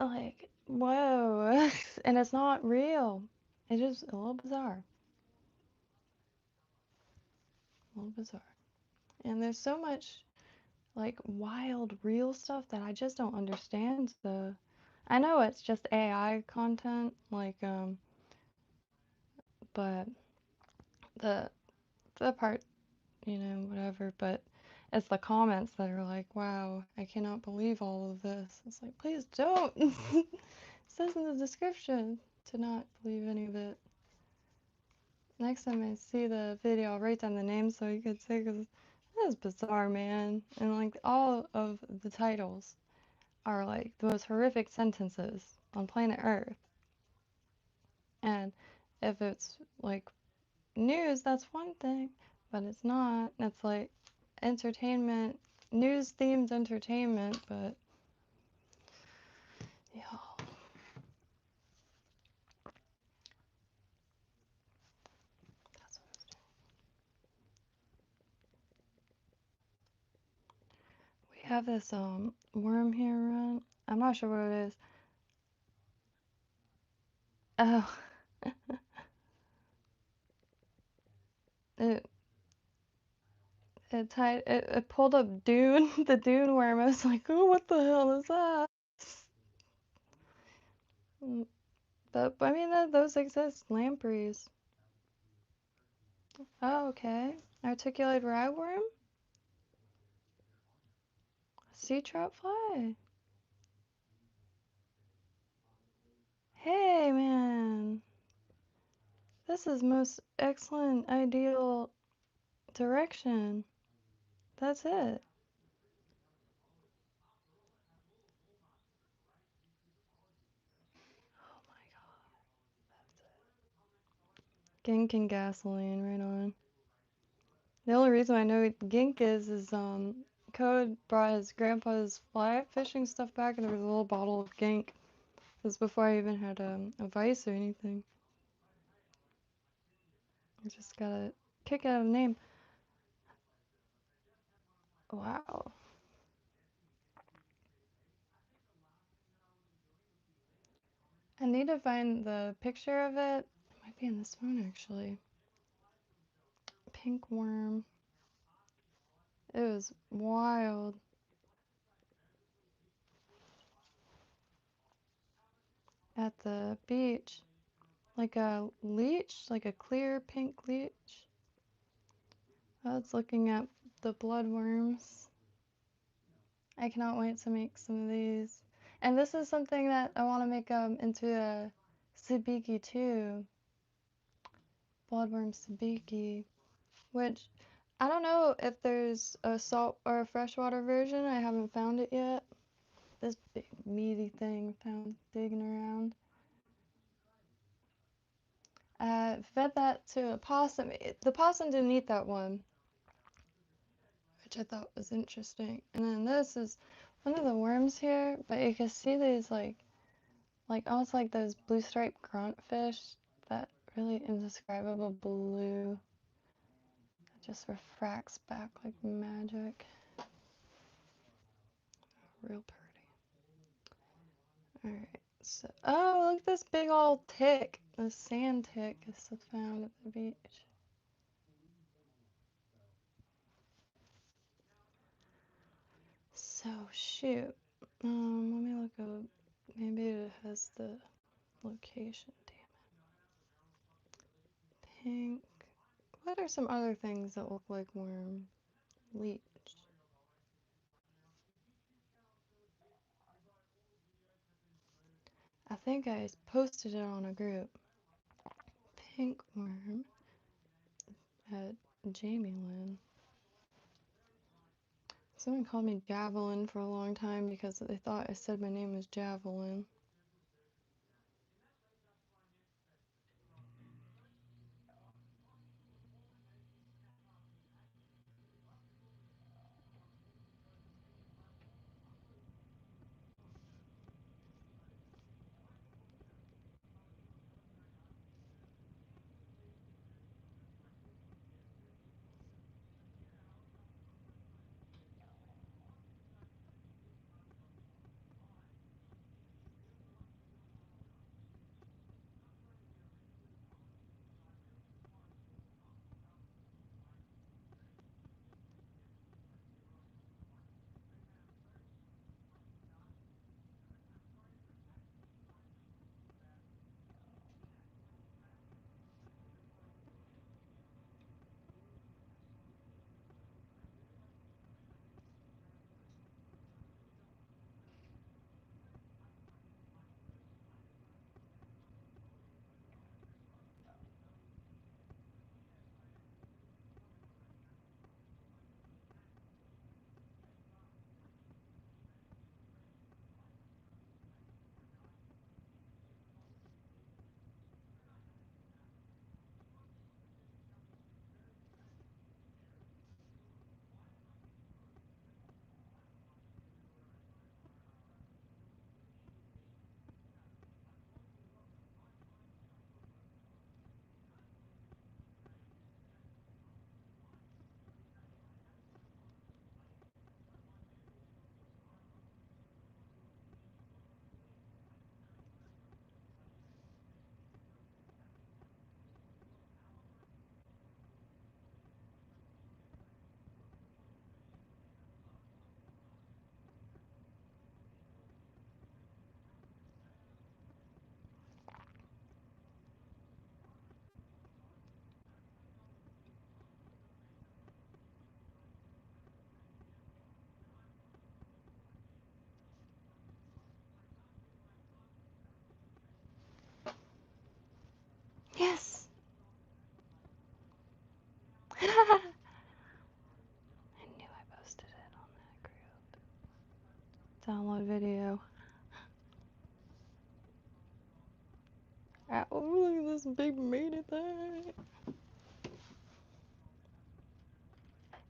like, whoa. And it's not real. It's just a little bizarre. A little bizarre. And there's so much like wild real stuff that I just don't understand. I know it's just AI content, like but the the part, whatever, but it's the comments that are like, wow, I cannot believe all of this. It's like, please don't. It says in the description to not believe any of it. Next time I see the video, I'll write down the name so you could say, because that is bizarre, man. And like all of the titles are like the most horrific sentences on planet Earth. And if it's like news, that's one thing, but it's not. It's like entertainment, news themed entertainment, but yeah. That's what I was doing. We have this worm here around. I'm not sure what it is. Oh, it it pulled up Dune, the Dune worm. I was like, oh, what the hell is that? Mm, but I mean, those exist. Lampreys. Oh, okay. Articulated ragworm? Sea trout fly. Hey, man. This is most excellent, ideal direction. That's it. Oh my god. Gink and gasoline, right on. The only reason I know what gink is Code brought his grandpa's fly fishing stuff back, and there was a little bottle of gank. This was before I even had a vice or anything. I just got a kick out of the name. Wow. I need to find the picture of it. It might be in this phone actually. Pink worm. It was wild. At the beach. Like a leech, like a clear pink leech. I was looking at the bloodworms. I cannot wait to make some of these. And this is something that I want to make into a sabiki too. Bloodworm sabiki. Which, I don't know if there's a salt or a freshwater version. I haven't found it yet. This big meaty thing found digging around. Fed that to a possum. The possum didn't eat that one, which I thought was interesting. And then this is one of the worms here, but you can see these like almost like those blue striped gruntfish, that really indescribable blue that just refracts back like magic. Real pretty. Alright, so oh, look at this big old tick. The sand tick is found at the beach. So shoot. Let me look up. Maybe it has the location. Damn it. Pink. What are some other things that look like worm? Leech. I think I posted it on a group. Pink worm at Jaime Lyn. Someone called me Javelin for a long time because they thought I said my name was Javelin. Yes! I knew I posted it on that group. Download video. Oh, look at this big meaty thing.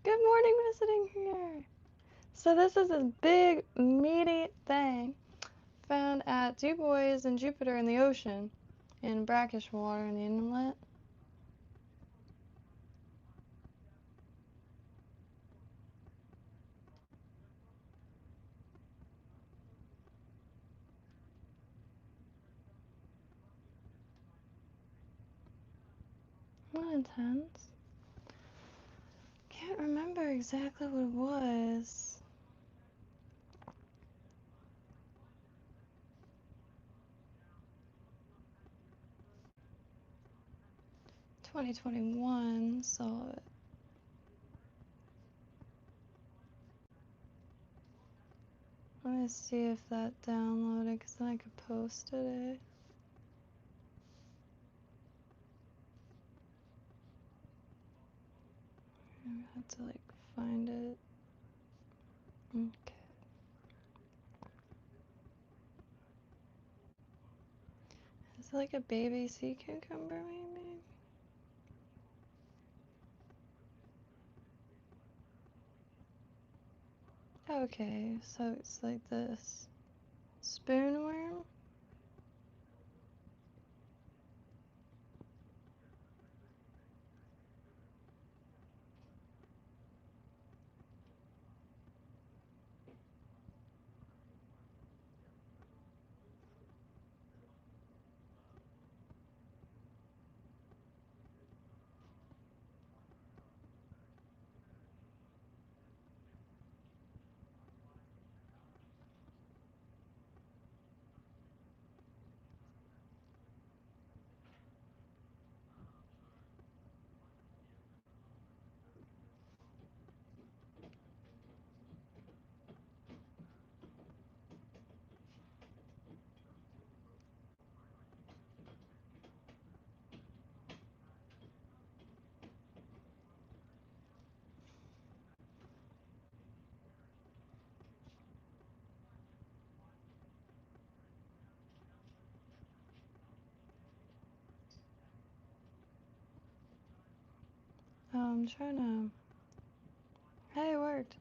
Good morning, visiting here. So this is a big, meaty thing found at Du Bois and Jupiter in the ocean, in brackish water in the inlet. Not intense. Can't remember exactly what it was. $2021, saw it. Let me see if that downloaded, because then I could post it. I have to like find it. Okay. Is it like a baby sea cucumber maybe? Okay, so it's like this. Spoonworm? I'm trying to... Hey, it worked.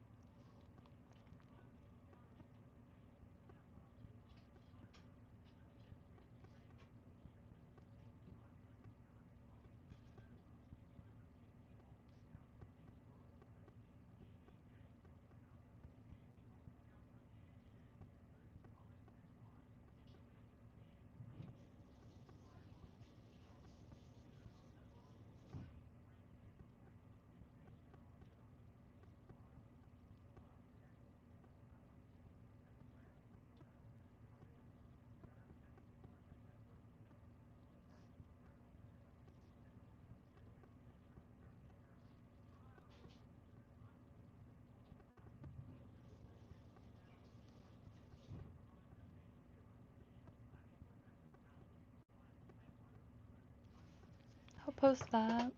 I'll post that.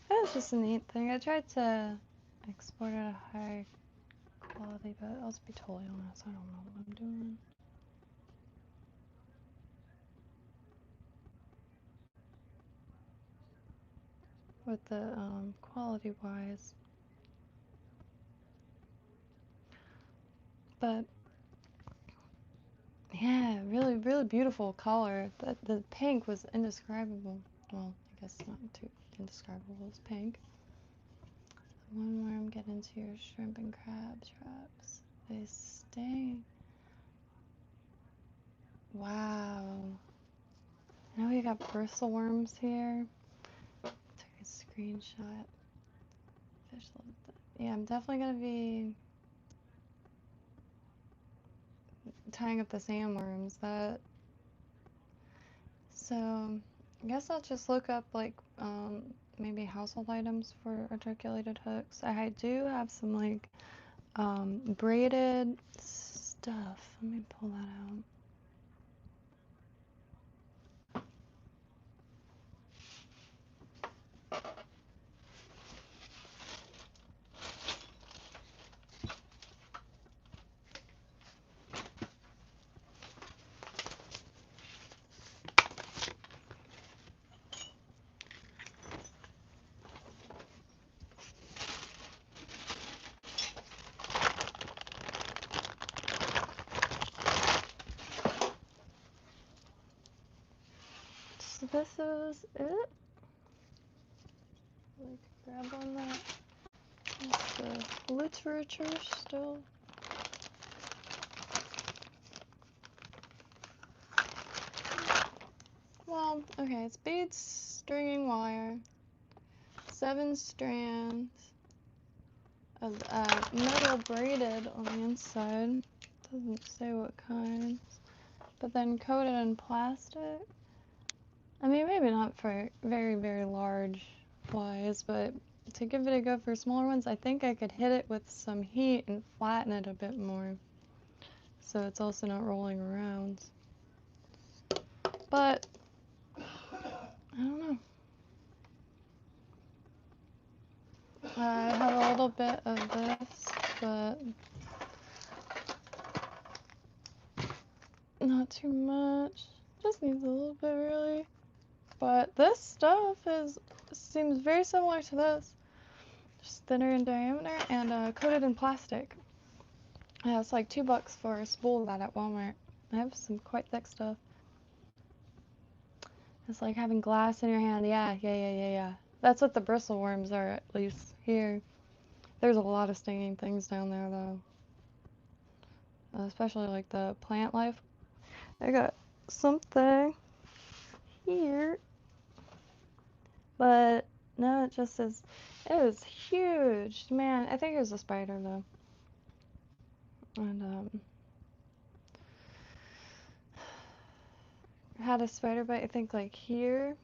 That was just a neat thing. I tried to export it at a high quality, but I'll just be totally honest, I don't know what I'm doing with the quality wise. But yeah, really, really beautiful color. The pink was indescribable. Well, I guess not too indescribable as pink. One worm get into your shrimp and crab traps. They sting. Wow. Now we got bristle worms here. Took a screenshot. Fish love that. Yeah, I'm definitely gonna be tying up the sandworms. So I guess I'll just look up like maybe household items for articulated hooks. I do have some like braided stuff. Let me pull that out. this is it. Like, grab on that. That's the literature still. Well, okay, it's beads, stringing wire, 7 strands of metal braided on the inside. Doesn't say what kind. But then coated in plastic. I mean, maybe not for very, very large flies, but to give it a go for smaller ones, I think I could hit it with some heat and flatten it a bit more. So it's also not rolling around. But, I don't know. I have a little bit of this, but not too much. Just needs a little bit, really. But this stuff seems very similar to this. Just thinner in diameter and coated in plastic. Yeah, it's like $2 for a spool of that at Walmart. I have some quite thick stuff. It's like having glass in your hand. Yeah. That's what the bristle worms are, at least here. There's a lot of stinging things down there, though. Especially like the plant life. I got something here. But no, it just says, it was huge. Man, I think it was a spider, though. And, had a spider bite, I think, like here,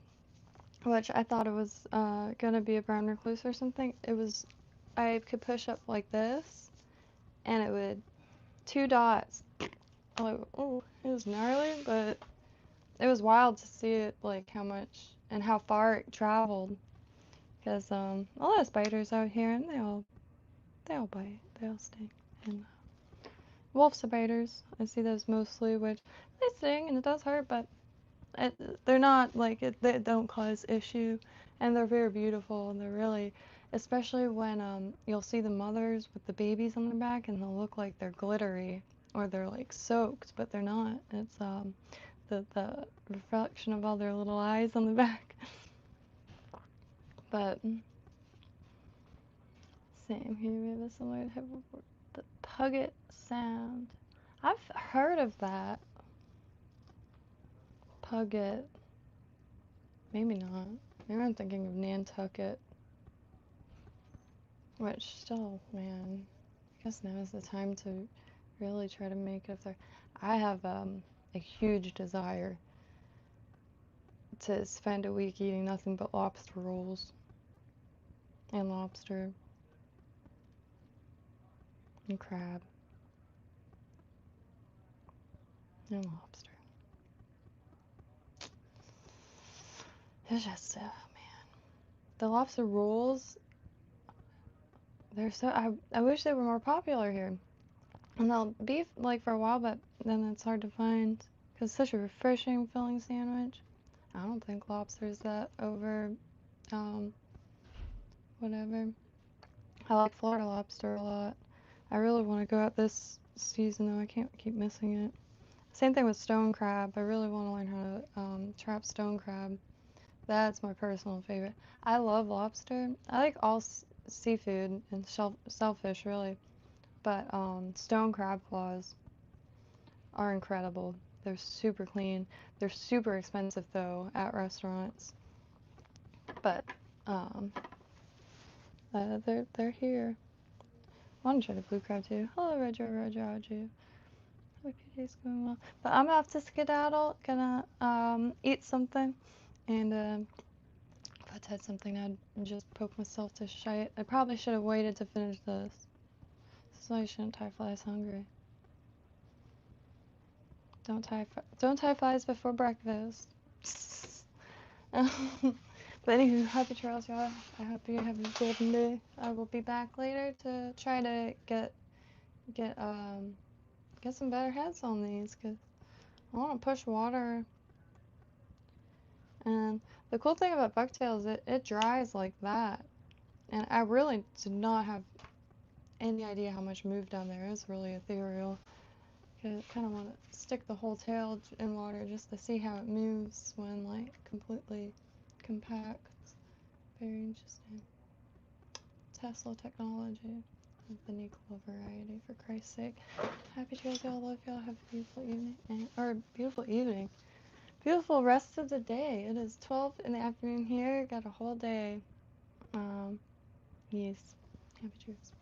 which I thought it was gonna be a brown recluse or something. I could push up like this, and it would, 2 dots. Like, oh, it was gnarly, but it was wild to see it, like, how much and how far it traveled. Because a lot of spiders out here, and they all bite, they all sting. And wolf spiders, I see those mostly, which they sting and it does hurt, but they're not like they don't cause issue, and they're very beautiful, and they're really, especially when you'll see the mothers with the babies on their back, and they'll look like they're glittery or they're like soaked, but they're not. It's the reflection of all their little eyes on the back. But same here, we have a similar type of the Puget sound. I've heard of that. Puget. Maybe not. Maybe I'm thinking of Nantucket. Which still, man, I guess now is the time to really try to make it there. I have a huge desire to spend a week eating nothing but lobster rolls and lobster and crab and lobster. It's just, man, the lobster rolls, they're so, I wish they were more popular here. And they'll be like for a while, but then it's hard to find because it's such a refreshing, filling sandwich. I don't think lobster's that over, whatever. I like Florida lobster a lot. I really want to go out this season, though. I can't keep missing it. Same thing with stone crab. I really want to learn how to trap stone crab. That's my personal favorite. I love lobster. I like all seafood and shellfish, really. But stone crab claws are incredible. They're super clean. They're super expensive, though, at restaurants. But they're here. I want to try the blue crab too. Hello, Roger. Hope your day's going well. But I'm off to skedaddle. Gonna eat something, and if I said something, I'd just poke myself to shite. I probably should have waited to finish this. So I shouldn't tie flies hungry. Don't tie flies before breakfast. But anywho, happy trails, y'all. I hope you have a golden day. I will be back later to try to get some better heads on these, because I want to push water. And the cool thing about bucktail is it dries like that. And I really did not have any idea how much moved down there. It's really ethereal. kind of want to stick the whole tail in water just to see how it moves when like completely compact. Very interesting. Tesla technology of the Nikola variety, for Christ's sake. Happy trails, y'all. Love y'all. Have a beautiful evening. Or beautiful evening. Beautiful rest of the day. It is 12 in the afternoon here. Got a whole day. Yes. Happy trails.